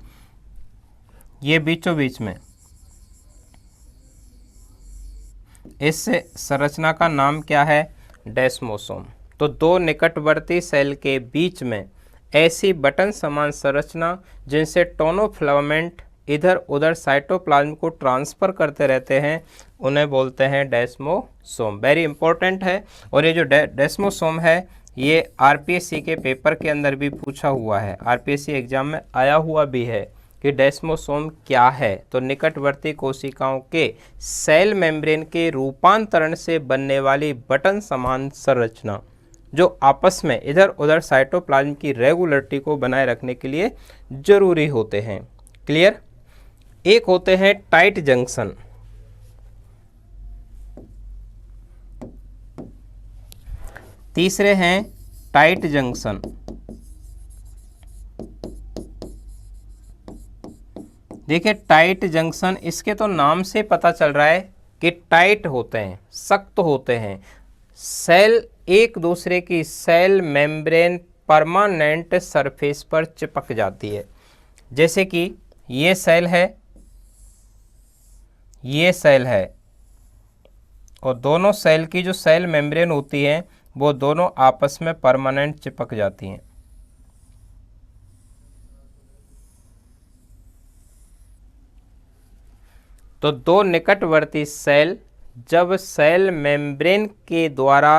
ये बीचों बीच में, इस संरचना का नाम क्या है? डेस्मोसोम। तो दो निकटवर्ती सेल के बीच में ऐसी बटन समान संरचना जिनसे टोनोफिलामेंट इधर उधर साइटोप्लाज्म को ट्रांसफ़र करते रहते हैं उन्हें बोलते हैं डेस्मोसोम। वेरी इंपॉर्टेंट है। और ये जो डेस्मोसोम है ये आरपीएससी के पेपर के अंदर भी पूछा हुआ है, आरपीएससी एग्जाम में आया हुआ भी है कि डेस्मोसोम क्या है। तो निकटवर्ती कोशिकाओं के सेल मेम्ब्रेन के रूपांतरण से बनने वाली बटन समान संरचना जो आपस में इधर उधर साइटोप्लाज्म की रेगुलरिटी को बनाए रखने के लिए जरूरी होते हैं। क्लियर? एक होते हैं टाइट जंक्शन। तीसरे हैं टाइट जंक्शन। देखिए टाइट जंक्शन, इसके तो नाम से पता चल रहा है कि टाइट होते हैं, सख्त होते हैं। सेल एक दूसरे की सेल मेम्ब्रेन परमानेंट सरफेस पर चिपक जाती है। जैसे कि ये सेल है, ये सेल है, और दोनों सेल की जो सेल मेम्ब्रेन होती है वो दोनों आपस में परमानेंट चिपक जाती हैं। तो दो निकटवर्ती सेल जब सेल मेम्ब्रेन के द्वारा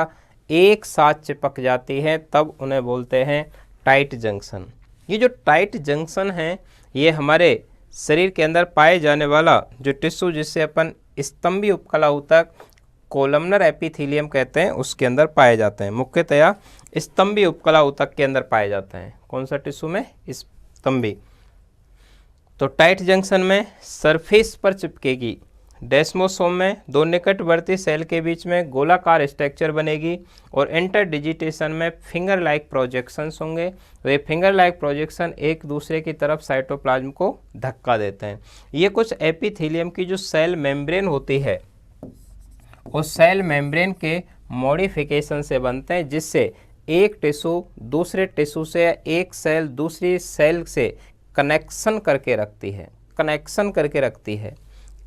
एक साथ चिपक जाती हैं तब उन्हें बोलते हैं टाइट जंक्शन। ये जो टाइट जंक्शन है ये हमारे शरीर के अंदर पाए जाने वाला जो टिश्यू जिससे अपन स्तंभी उपकला ऊतक कोलमनर एपिथेलियम कहते हैं उसके अंदर पाए जाते हैं। मुख्यतया स्तंभी उपकला ऊतक के अंदर पाए जाते हैं। कौन सा टिश्यू में? स्तंभी। तो टाइट जंक्शन में सरफेस पर चिपकेगी। डेस्मोसोम में दो निकटवर्ती सेल के बीच में गोलाकार स्ट्रक्चर बनेगी और इंटरडिजिटेशन में फिंगर लाइक प्रोजेक्शंस होंगे। वे फिंगर लाइक प्रोजेक्शन एक दूसरे की तरफ साइटोप्लाज्म को धक्का देते हैं। ये कुछ एपिथेलियम की जो सेल मेम्ब्रेन होती है उस सेल मेम्ब्रेन के मॉडिफिकेशन से बनते हैं, जिससे एक टिश्यू दूसरे टिश्यू से, एक सेल दूसरी सेल से कनेक्शन करके रखती है, कनेक्शन करके रखती है।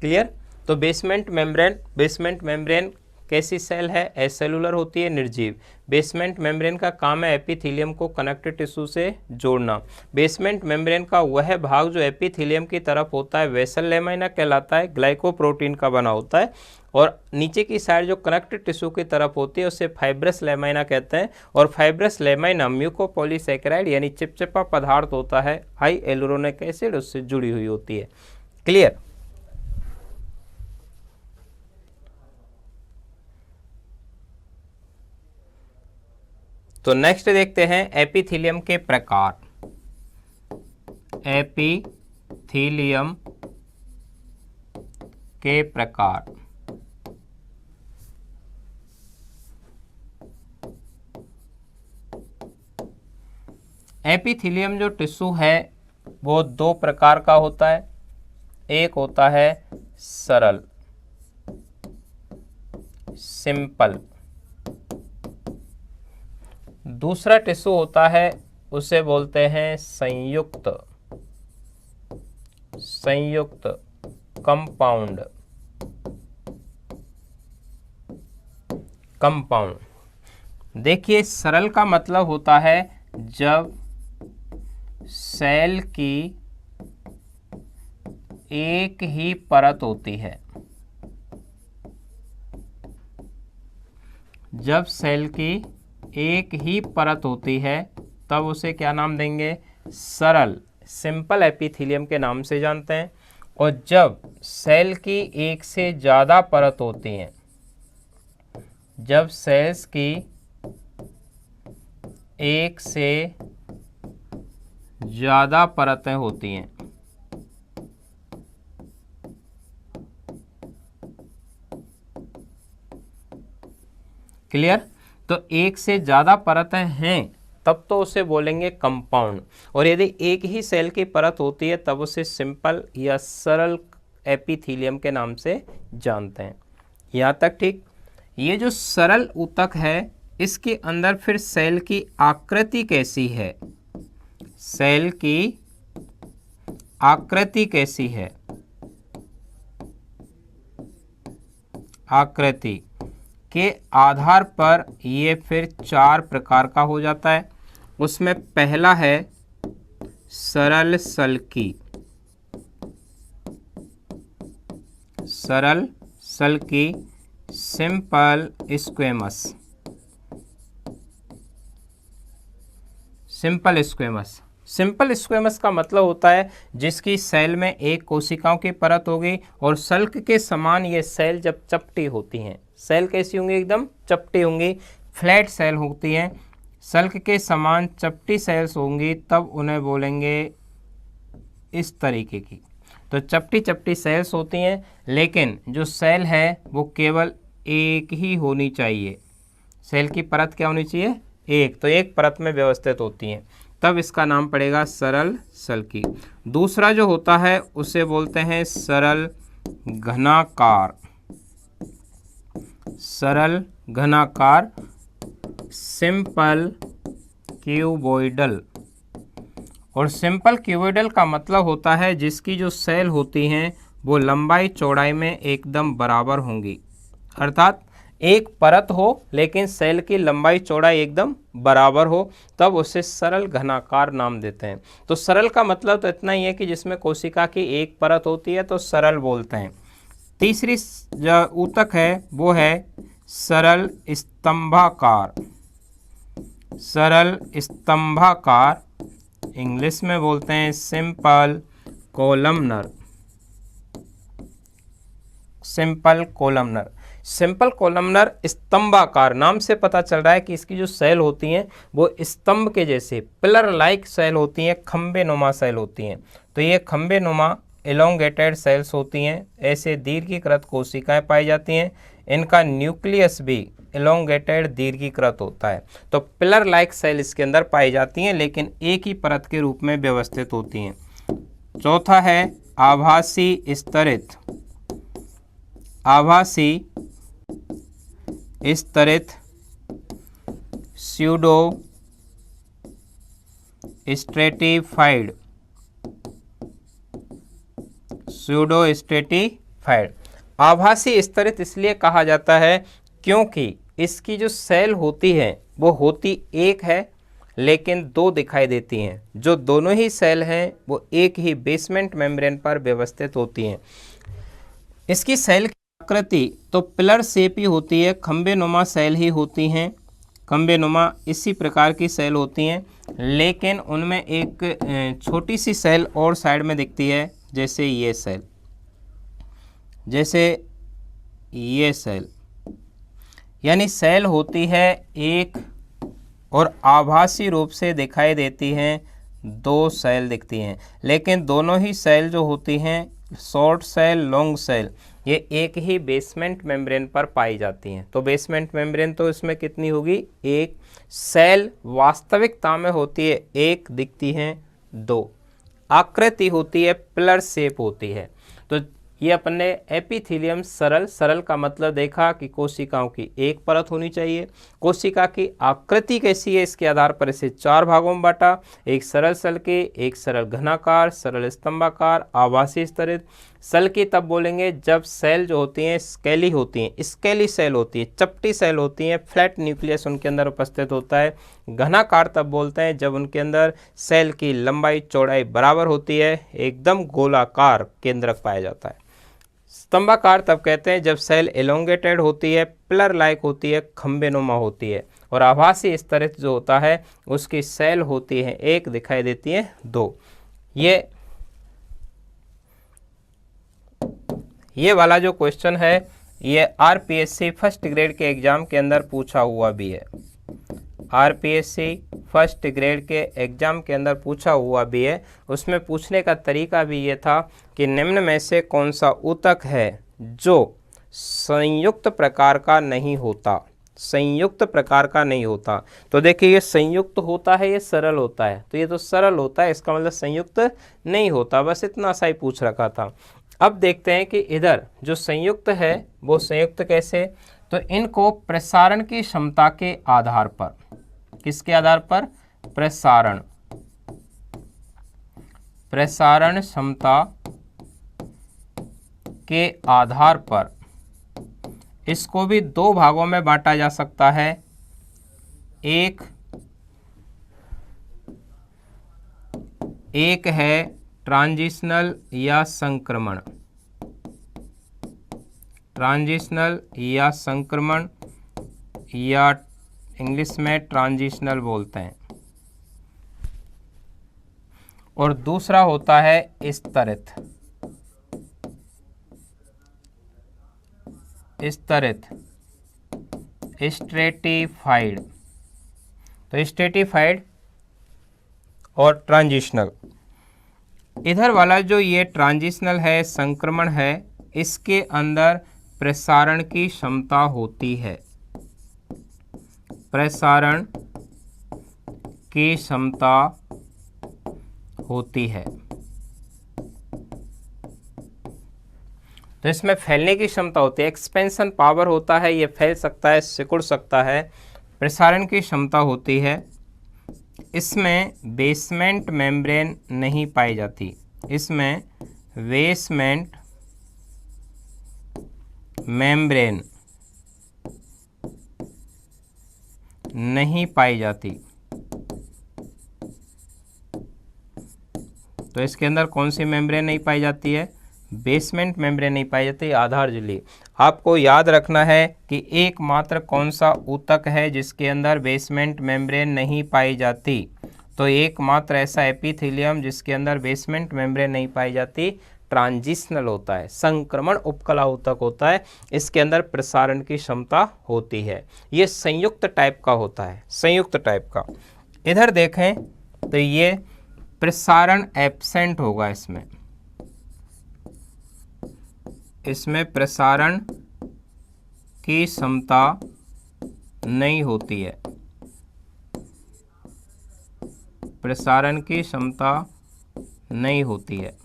क्लियर? तो बेसमेंट मेम्ब्रेन कैसी सेल है, एसेलुलर होती है, निर्जीव। बेसमेंट मेम्ब्रेन का काम है एपिथेलियम को कनेक्टिव टिश्यू से जोड़ना। बेसमेंट मेम्ब्रेन का वह भाग जो एपिथेलियम की तरफ होता है वेसल लेमाइना कहलाता है, ग्लाइकोप्रोटीन का बना होता है। और नीचे की साइड जो कनेक्टिव टिश्यू की तरफ होती है उसे फाइब्रस लेमाइना कहते हैं। और फाइब्रस लेमाइना म्यूकोपॉलीसैकेराइड यानी चिपचिपा पदार्थ होता है, हाई एलुरोनिक एसिड उससे जुड़ी हुई होती है। क्लियर। तो नेक्स्ट देखते हैं एपिथेलियम के प्रकार। एपिथेलियम के प्रकार। एपिथेलियम जो टिश्यू है वो दो प्रकार का होता है। एक होता है सरल, सिंपल। दूसरा टिश्यू होता है उसे बोलते हैं संयुक्त, संयुक्त, कंपाउंड, कंपाउंड। देखिए सरल का मतलब होता है जब सेल की एक ही परत होती है, जब सेल की एक ही परत होती है तब उसे क्या नाम देंगे, सरल, सिंपल एपिथेलियम के नाम से जानते हैं। और जब सेल की एक से ज़्यादा परत होती हैं, जब सेल्स की एक से ज़्यादा परतें होती हैं, क्लियर। तो एक से ज़्यादा परतें हैं तब तो उसे बोलेंगे कंपाउंड। और यदि एक ही सेल की परत होती है तब उसे सिंपल या सरल एपिथेलियम के नाम से जानते हैं। यहाँ तक ठीक। ये जो सरल ऊतक है इसके अंदर फिर सेल की आकृति कैसी है, सेल की आकृति कैसी है, आकृति के आधार पर ये फिर चार प्रकार का हो जाता है। उसमें पहला है सरल सल्की, सरल सल्की, simple squamous, simple squamous. Simple squamous का मतलब होता है जिसकी सेल में एक कोशिकाओं की परत होगी और सल्क के समान ये सेल जब चपटी होती हैं, सेल कैसी होंगी, एकदम चपटी होंगी, फ्लैट सेल होती हैं, सल्क के समान चपटी सेल्स होंगी, तब उन्हें बोलेंगे इस तरीके की। तो चपटी चपटी सेल्स होती हैं, लेकिन जो सेल है वो केवल एक ही होनी चाहिए। सेल की परत क्या होनी चाहिए, एक। तो एक परत में व्यवस्थित होती हैं, तब इसका नाम पड़ेगा सरल सल्की। दूसरा जो होता है उसे बोलते हैं सरल घनाकार, सरल घनाकार, सिंपल क्यूबोइडल। और सिंपल क्यूबोइडल का मतलब होता है जिसकी जो सेल होती हैं वो लंबाई चौड़ाई में एकदम बराबर होंगी, अर्थात एक परत हो लेकिन सेल की लंबाई चौड़ाई एकदम बराबर हो, तब उसे सरल घनाकार नाम देते हैं। तो सरल का मतलब तो इतना ही है कि जिसमें कोशिका की एक परत होती है तो सरल बोलते हैं। तीसरी जो ऊतक है वो है सरल स्तंभाकार, सरल स्तंभाकार, इंग्लिश में बोलते हैं simple columnar, simple columnar. Simple columnar स्तंभाकार, नाम से पता चल रहा है कि इसकी जो सेल होती हैं वो स्तंभ के जैसे पिलर लाइक सेल होती हैं, खंबे नुमा सेल होती हैं। तो ये खंबे नुमा एलोंगेटेड सेल्स होती हैं, ऐसे दीर्घीकृत कोशिकाएं पाई जाती हैं। इनका न्यूक्लियस भी एलोंगेटेड दीर्घीकृत होता है। तो पिलर लाइक सेल इसके अंदर पाई जाती हैं, लेकिन एक ही परत के रूप में व्यवस्थित होती हैं। चौथा है आभासी स्तरित, आभासी स्तरित स्यूडो स्ट्रेटिफाइड, स्यूडो स्ट्रेटिफाइड। आभासी स्तरित इसलिए कहा जाता है क्योंकि इसकी जो सेल होती है वो होती एक है लेकिन दो दिखाई देती हैं। जो दोनों ही सेल हैं वो एक ही बेसमेंट मेम्ब्रेन पर व्यवस्थित होती हैं। इसकी सेल की आकृति तो पिलर शेप ही होती है, खंबे नुमा सेल ही होती हैं, खंबे नुमा इसी प्रकार की सेल होती हैं। लेकिन उनमें एक छोटी सी सेल और साइड में दिखती है, जैसे ये सेल, जैसे ये सेल, यानी सेल होती है एक और आभासी रूप से दिखाई देती हैं दो सेल दिखती हैं। लेकिन दोनों ही सेल जो होती हैं, शॉर्ट सेल, लॉन्ग सेल, ये एक ही बेसमेंट मेम्ब्रेन पर पाई जाती हैं। तो बेसमेंट मेम्ब्रेन तो इसमें कितनी होगी, एक। सेल वास्तविकता में होती है एक, दिखती हैं दो। आकृति होती है पिलर शेप होती है। तो ये अपने एपिथेलियम सरल, सरल का मतलब देखा कि कोशिकाओं की एक परत होनी चाहिए। कोशिका की आकृति कैसी है, इसके आधार पर इसे चार भागों में बांटा, एक सरल सल्के, एक सरल घनाकार, सरल स्तंभाकार, आभासी स्तरित। सल्की तब बोलेंगे जब सेल जो होती हैं स्केली होती हैं, स्केली सेल होती है, चपटी सेल होती हैं, फ्लैट न्यूक्लियस उनके अंदर उपस्थित होता है। घनाकार तब बोलते हैं जब उनके अंदर सेल की लंबाई चौड़ाई बराबर होती है, एकदम गोलाकार केंद्रक पाया जाता है। स्तंभाकार तब कहते हैं जब सेल एलोंगेटेड होती है, पिलर लाइक होती है, खंबे नुमा होती है। और आभासी स्तरित जो होता है उसकी सेल होती है एक, दिखाई देती है दो। ये वाला जो क्वेश्चन है ये आरपीएससी फर्स्ट ग्रेड के एग्जाम के अंदर पूछा हुआ भी है। आरपीएससी फर्स्ट ग्रेड के एग्जाम के अंदर पूछा हुआ भी है। उसमें पूछने का तरीका भी ये था कि निम्न में से कौन सा ऊतक है जो संयुक्त प्रकार का नहीं होता, संयुक्त प्रकार का नहीं होता। तो देखिए ये संयुक्त होता है, ये सरल होता है, तो ये तो सरल होता है, इसका मतलब संयुक्त नहीं होता। बस इतना सा ही पूछ रखा था। अब देखते हैं कि इधर जो संयुक्त है वो संयुक्त कैसे, तो इनको प्रसारण की क्षमता के आधार पर, किसके आधार पर, प्रसारण क्षमता के आधार पर इसको भी दो भागों में बांटा जा सकता है। एक है ट्रांजिशनल या संक्रमण, ट्रांजिशनल या संक्रमण, या इंग्लिश में ट्रांजिशनल बोलते हैं। और दूसरा होता है स्तरित, स्ट्रेटिफाइड। तो स्ट्रेटिफाइड और ट्रांजिशनल। इधर वाला जो ये ट्रांजिशनल है, संक्रमण है, इसके अंदर प्रसारण की क्षमता होती है, प्रसारण की क्षमता होती है। तो इसमें फैलने की क्षमता होती है, एक्सपेंशन पावर होता है, ये फैल सकता है, सिकुड़ सकता है। प्रसारण की क्षमता होती है। इसमें बेसमेंट मेम्ब्रेन नहीं पाई जाती, इसमें बेसमेंट मेम्ब्रेन नहीं पाई जाती। तो इसके अंदर कौन सी मेम्ब्रेन नहीं पाई जाती है, बेसमेंट मेम्ब्रेन नहीं पाई जाती, आधार झिल्ली। आपको याद रखना है कि एकमात्र कौन सा ऊतक है जिसके अंदर बेसमेंट मेम्ब्रेन नहीं पाई जाती, तो एकमात्र ऐसा एपिथेलियम जिसके अंदर बेसमेंट मेम्ब्रेन नहीं पाई जाती ट्रांजिशनल होता है, संक्रमण उपकला ऊतक होता है। इसके अंदर प्रसारण की क्षमता होती है। ये संयुक्त टाइप का होता है, संयुक्त टाइप का। इधर देखें तो ये प्रसारण एब्सेंट होगा, इसमें प्रसारण की क्षमता नहीं होती है, प्रसारण की क्षमता नहीं होती है,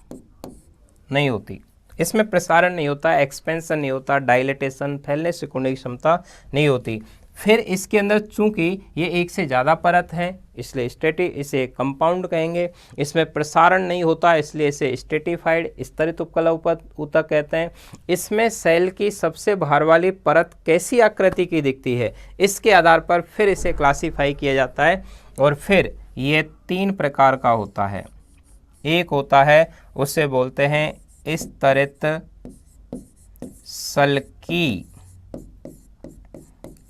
नहीं होती। इसमें प्रसारण नहीं होता, एक्सपेंशन नहीं होता, डायलेटेशन, फैलने सिकुड़ने की क्षमता नहीं होती। फिर इसके अंदर चूंकि ये एक से ज़्यादा परत है इसलिए इसे कंपाउंड कहेंगे। इसमें प्रसारण नहीं होता इसलिए इसे स्ट्रेटिफाइड स्तरित उपकला ऊतक कहते हैं। इसमें सेल की सबसे बाहर वाली परत कैसी आकृति की दिखती है इसके आधार पर फिर इसे क्लासीफाई किया जाता है। और फिर ये 3 प्रकार का होता है। एक होता है उसे बोलते हैं स्तरित सल्की,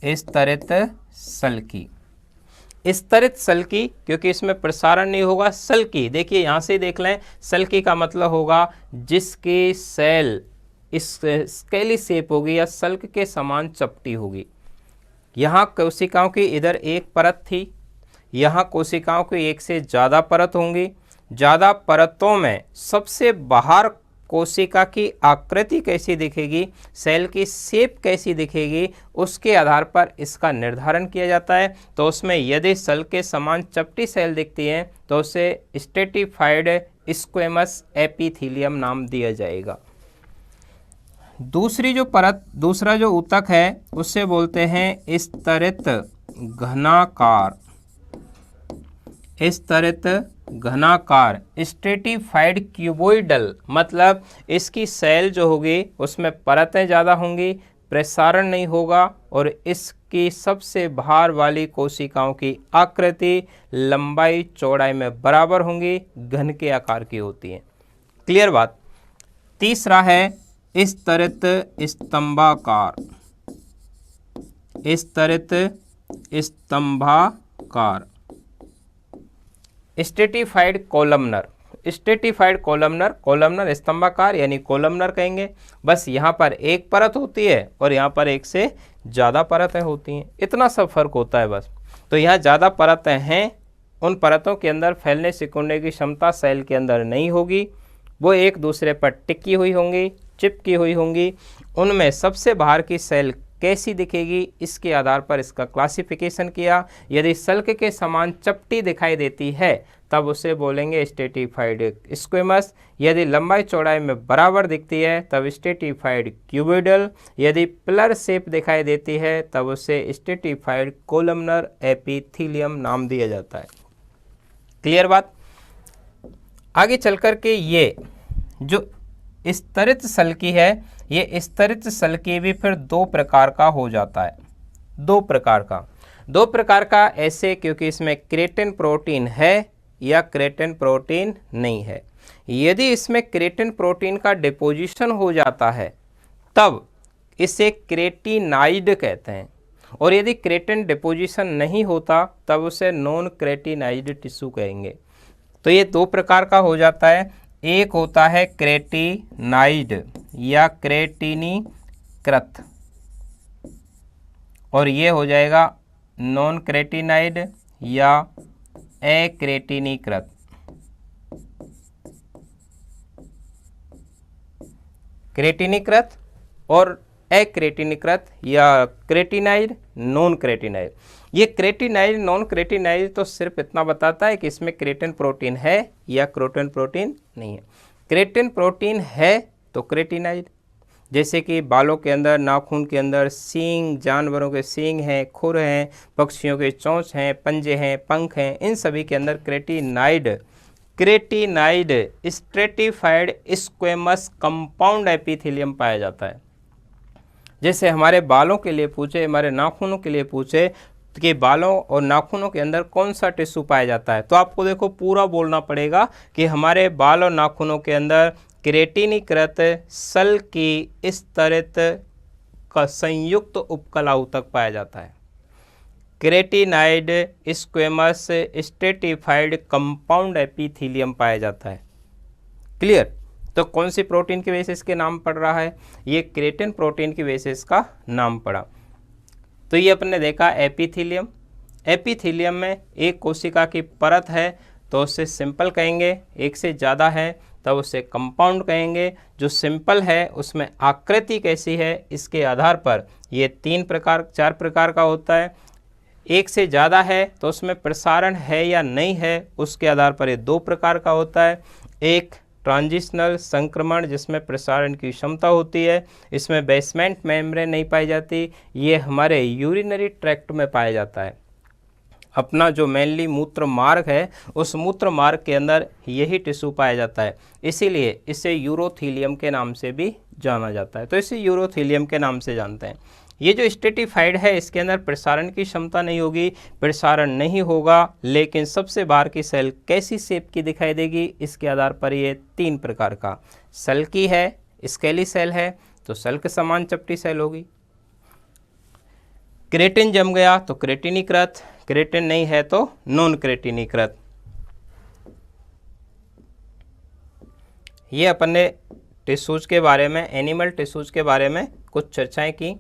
स्तरित सल्की। स्तरित सल्की क्योंकि इसमें प्रसारण नहीं होगा। सल्की देखिए यहाँ से देख लें, सल्की का मतलब होगा जिसकी सेल इस स्केली शेप होगी या सल्क के समान चपटी होगी। यहाँ कोशिकाओं की इधर एक परत थी, यहाँ कोशिकाओं की एक से ज़्यादा परत होंगी। ज़्यादा परतों में सबसे बाहर कोशिका की आकृति कैसी दिखेगी, सेल की शेप कैसी दिखेगी, उसके आधार पर इसका निर्धारण किया जाता है। तो उसमें यदि सेल के समान चपटी सेल दिखती है तो उसे स्ट्रेटिफाइड स्क्वेमस एपिथेलियम नाम दिया जाएगा। दूसरा जो ऊतक है उसे बोलते हैं स्तरित घनाकार, स्तरित घनाकार स्ट्रेटिफाइड क्यूबोइडल। मतलब इसकी सेल जो होगी उसमें परतें ज़्यादा होंगी, प्रसारण नहीं होगा और इसकी सबसे बाहर वाली कोशिकाओं की आकृति लंबाई चौड़ाई में बराबर होंगी, घन के आकार की होती हैं। क्लियर बात। तीसरा है स्तरित स्तंभाकार, स्तरित स्तंभाकार stratified columnar, stratified columnar, columnar स्तंभाकार यानी कॉलमनर कहेंगे। बस यहाँ पर एक परत होती है और यहाँ पर एक से ज़्यादा परतें होती हैं, इतना सब फर्क होता है बस। तो यहाँ ज़्यादा परतें हैं, उन परतों के अंदर फैलने सिकुड़ने की क्षमता सेल के अंदर नहीं होगी, वो एक दूसरे पर टिकी हुई होंगी, चिपकी हुई होंगी। उनमें सबसे बाहर की सेल कैसी दिखेगी इसके आधार पर इसका क्लासिफिकेशन किया। यदि सल्क के समान चपटी दिखाई देती है तब उसे बोलेंगे स्ट्रेटिफाइड स्क्वेमस। यदि लंबाई चौड़ाई में बराबर दिखती है तब स्ट्रेटिफाइड क्यूबोइडल। यदि पिलर शेप दिखाई देती है तब उसे स्ट्रेटिफाइड कोलमनर एपिथेलियम नाम दिया जाता है। क्लियर बात। आगे चलकर के ये जो स्तरित सल्की है, ये स्तरित सल्की भी फिर 2 प्रकार का हो जाता है। 2 प्रकार का ऐसे क्योंकि इसमें क्रेटिन प्रोटीन है या क्रेटिन प्रोटीन नहीं है। यदि इसमें क्रेटिन प्रोटीन का डिपोजिशन हो जाता है तब इसे क्रेटिनाइड कहते हैं, और यदि क्रेटिन डिपोजिशन नहीं होता तब उसे नॉन क्रेटिनाइड टिश्यू कहेंगे। तो ये 2 प्रकार का हो जाता है। एक होता है क्रेटिनाइड या क्रेटिनीकृत, और ये हो जाएगा नॉन क्रेटिनाइड या अक्रेटिनीकृत। क्रेटिनीकृत और अक्रेटिनीकृत या क्रेटिनाइड, नॉन क्रेटिनाइड। ये क्रेटिनाइड नॉन क्रेटिनाइड तो सिर्फ इतना बताता है कि इसमें क्रेटिन प्रोटीन है या क्रेटिन प्रोटीन नहीं है। क्रेटिन प्रोटीन है तो क्रेटिनाइड, जैसे कि बालों के अंदर, नाखून के अंदर, सींग, जानवरों के सींग हैं, खुर हैं, पक्षियों के चोंच हैं, पंजे हैं, पंख हैं, इन सभी के अंदर क्रेटिनाइड स्ट्रेटिफाइड स्क्वेमस कंपाउंड एपिथेलियम पाया जाता है। जैसे हमारे बालों के लिए पूछे, हमारे नाखूनों के लिए पूछे कि बालों और नाखूनों के अंदर कौन सा टिश्यू पाया जाता है, तो आपको देखो पूरा बोलना पड़ेगा कि हमारे बाल और नाखूनों के अंदर क्रेटिनीकृत सल्की स्तरित का संयुक्त उपकला ऊतक पाया जाता है। क्रेटिनाइड स्क्वेमस स्ट्रेटिफाइड कंपाउंड एपिथेलियम पाया जाता है। क्लियर। तो कौन सी प्रोटीन की वजह से इसके नाम पड़ रहा है, ये क्रेटिन प्रोटीन की वजह से इसका नाम पड़ा। तो ये अपने देखा एपिथेलियम। एपिथेलियम में एक कोशिका की परत है तो उसे सिंपल कहेंगे, एक से ज़्यादा है तब उसे कंपाउंड कहेंगे। जो सिंपल है उसमें आकृति कैसी है इसके आधार पर ये 4 प्रकार का होता है। एक से ज़्यादा है तो उसमें प्रसारण है या नहीं है उसके आधार पर ये 2 प्रकार का होता है। एक ट्रांजिशनल संक्रमण जिसमें प्रसारण की क्षमता होती है, इसमें बेसमेंट मेम्ब्रेन नहीं पाई जाती, ये हमारे यूरिनरी ट्रैक्ट में पाया जाता है। अपना जो मेनली मूत्र मार्ग है उस मूत्र मार्ग के अंदर यही टिश्यू पाया जाता है, इसीलिए इसे यूरोथीलियम के नाम से भी जाना जाता है। तो इसे यूरोथीलियम के नाम से जानते हैं। ये जो स्ट्रेटिफाइड है इसके अंदर प्रसारण की क्षमता नहीं होगी, प्रसारण नहीं होगा, लेकिन सबसे बाहर की सेल कैसी शेप की दिखाई देगी, इसके आधार पर ये 3 प्रकार का सल्की है, स्केली सेल है तो सल्क समान चपटी सेल होगी। क्रेटिन जम गया तो क्रेटिनीकृत, क्रेटिन नहीं है तो नॉन क्रेटिनीकृत। ये अपन ने टिश्यूज के बारे में, एनिमल टिश्यूज के बारे में कुछ चर्चाएं की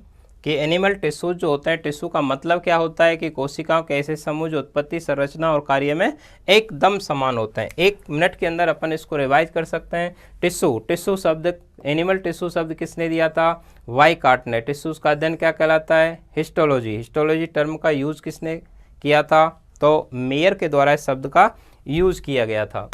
कि एनिमल टिश्यूज जो होते हैं, टिश्यू का मतलब क्या होता है कि कोशिकाओं के ऐसे समूह जो उत्पत्ति, संरचना और कार्य में एकदम समान होते हैं। 1 मिनट के अंदर अपन इसको रिवाइज कर सकते हैं। टिश्यू शब्द, एनिमल टिश्यू शब्द किसने दिया था? वाइकार्ट ने। टिश्यूज का अध्ययन क्या कहलाता है? हिस्टोलॉजी टर्म का यूज किसने किया था? तो मेयर के द्वारा इस शब्द का यूज किया गया था।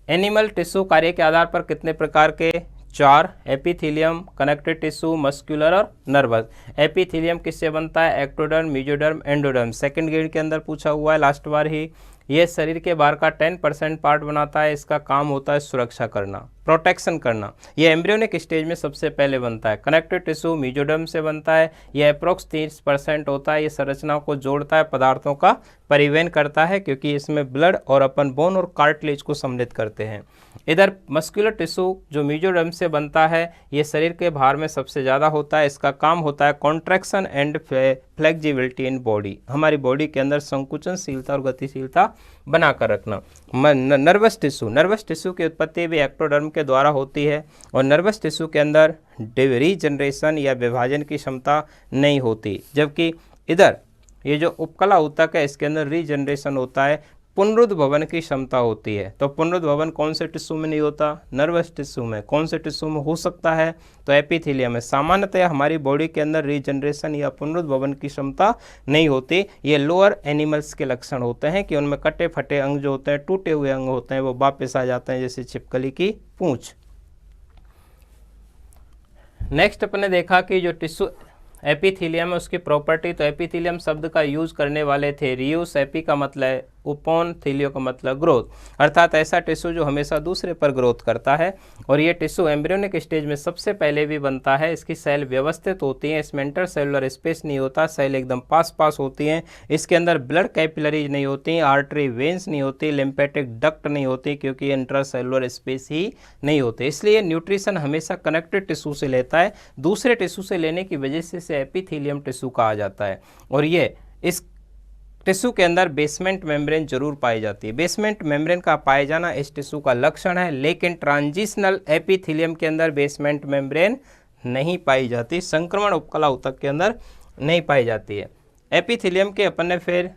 एनिमल टिश्यू कार्य के आधार पर कितने प्रकार के? 4, एपिथेलियम, कनेक्टिव टिश्यू, मस्कुलर और नर्वस। एपिथेलियम किससे बनता है? Ectoderm, mesoderm, endoderm. Second grade के अंदर पूछा हुआ है लास्ट बार ही। ये शरीर के बाहर का 10% पार्ट बनाता है, इसका काम होता है सुरक्षा करना, प्रोटेक्शन करना। ये एम्ब्रियोनिक स्टेज में सबसे पहले बनता है। कनेक्टिव टिश्यू मेसोडर्म से बनता है, यह अप्रोक्स 30% होता है। ये संरचनाओं को जोड़ता है, पदार्थों का परिवहन करता है, क्योंकि इसमें ब्लड और अपन बोन और कार्टिलेज को सम्मिलित करते हैं। इधर मस्कुलर टिश्यू जो मेसोडर्म से बनता है, ये शरीर के बाहर में सबसे ज़्यादा होता है। इसका काम होता है contraction and flexibility in body, हमारी बॉडी के अंदर संकुचनशीलता और गतिशीलता बनाकर रखना। नर्वस टिश्यू की उत्पत्ति भी एक्टोडर्म के द्वारा होती है, और नर्वस टिश्यू के अंदर रीजनरेशन या विभाजन की क्षमता नहीं होती, जबकि इधर ये जो उपकला ऊतक है इसके अंदर रीजनरेशन होता है, पुनरुद्भवन की क्षमता होती है। तो पुनरुद्भवन कौन से टिश्यू में नहीं होता? नर्वस टिश्यू में। कौन से टिश्यू में हो सकता है? तो एपिथेलियम में। सामान्यतः हमारी बॉडी के अंदर रीजनरेशन या पुनरुद्भवन की क्षमता नहीं होती। ये लोअर एनिमल्स के लक्षण होते हैं कि उनमें कटे फटे अंग जो होते हैं, टूटे हुए अंग होते हैं, वो वापस आ जाते हैं, जैसे छिपकली की पूंछ। नेक्स्ट अपन ने देखा कि जो टिश्यू एपिथेलियम है उसकी प्रॉपर्टी। तो एपिथेलियम शब्द का यूज करने वाले थे रियूस। एपी का मतलब उपॉन, थीलियो का मतलब ग्रोथ, अर्थात ऐसा टिश्यू जो हमेशा दूसरे पर ग्रोथ करता है। और ये टिश्यू एम्ब्रियोनिक स्टेज में सबसे पहले भी बनता है। इसकी सेल व्यवस्थित होती हैं, इसमें इंटरसेलुलर स्पेस नहीं होता, सेल एकदम पास होती हैं। इसके अंदर ब्लड कैपिलरीज नहीं होती, आर्टरी वेन्स नहीं होती, लिम्फेटिक डक्ट नहीं होती, क्योंकि इंटरसेलुलर स्पेस ही नहीं होते। इसलिए न्यूट्रिशन हमेशा कनेक्टेड टिश्यू से लेता है, दूसरे टिश्यू से लेने की वजह से इसे एपिथेलियम टिश्यू कहा जाता है। और ये इस टिश्यू के अंदर बेसमेंट मेम्ब्रेन जरूर पाई जाती है। बेसमेंट मेम्ब्रेन का पाए जाना इस टिश्यू का लक्षण है, लेकिन ट्रांजिशनल एपिथेलियम के अंदर बेसमेंट मेम्ब्रेन नहीं पाई जाती, संक्रमण उपकला ऊतक के अंदर नहीं पाई जाती है। एपिथेलियम के अपन ने फिर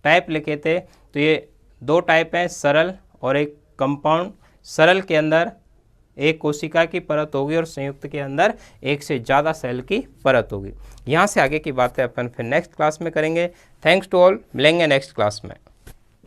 टाइप लिखे थे, तो ये 2 टाइप हैं, सरल और एक कंपाउंड। सरल के अंदर एक कोशिका की परत होगी और संयुक्त के अंदर एक से ज़्यादा सेल की परत होगी। यहाँ से आगे की बातें अपन फिर नेक्स्ट क्लास में करेंगे। थैंक्स टू ऑल, मिलेंगे नेक्स्ट क्लास में।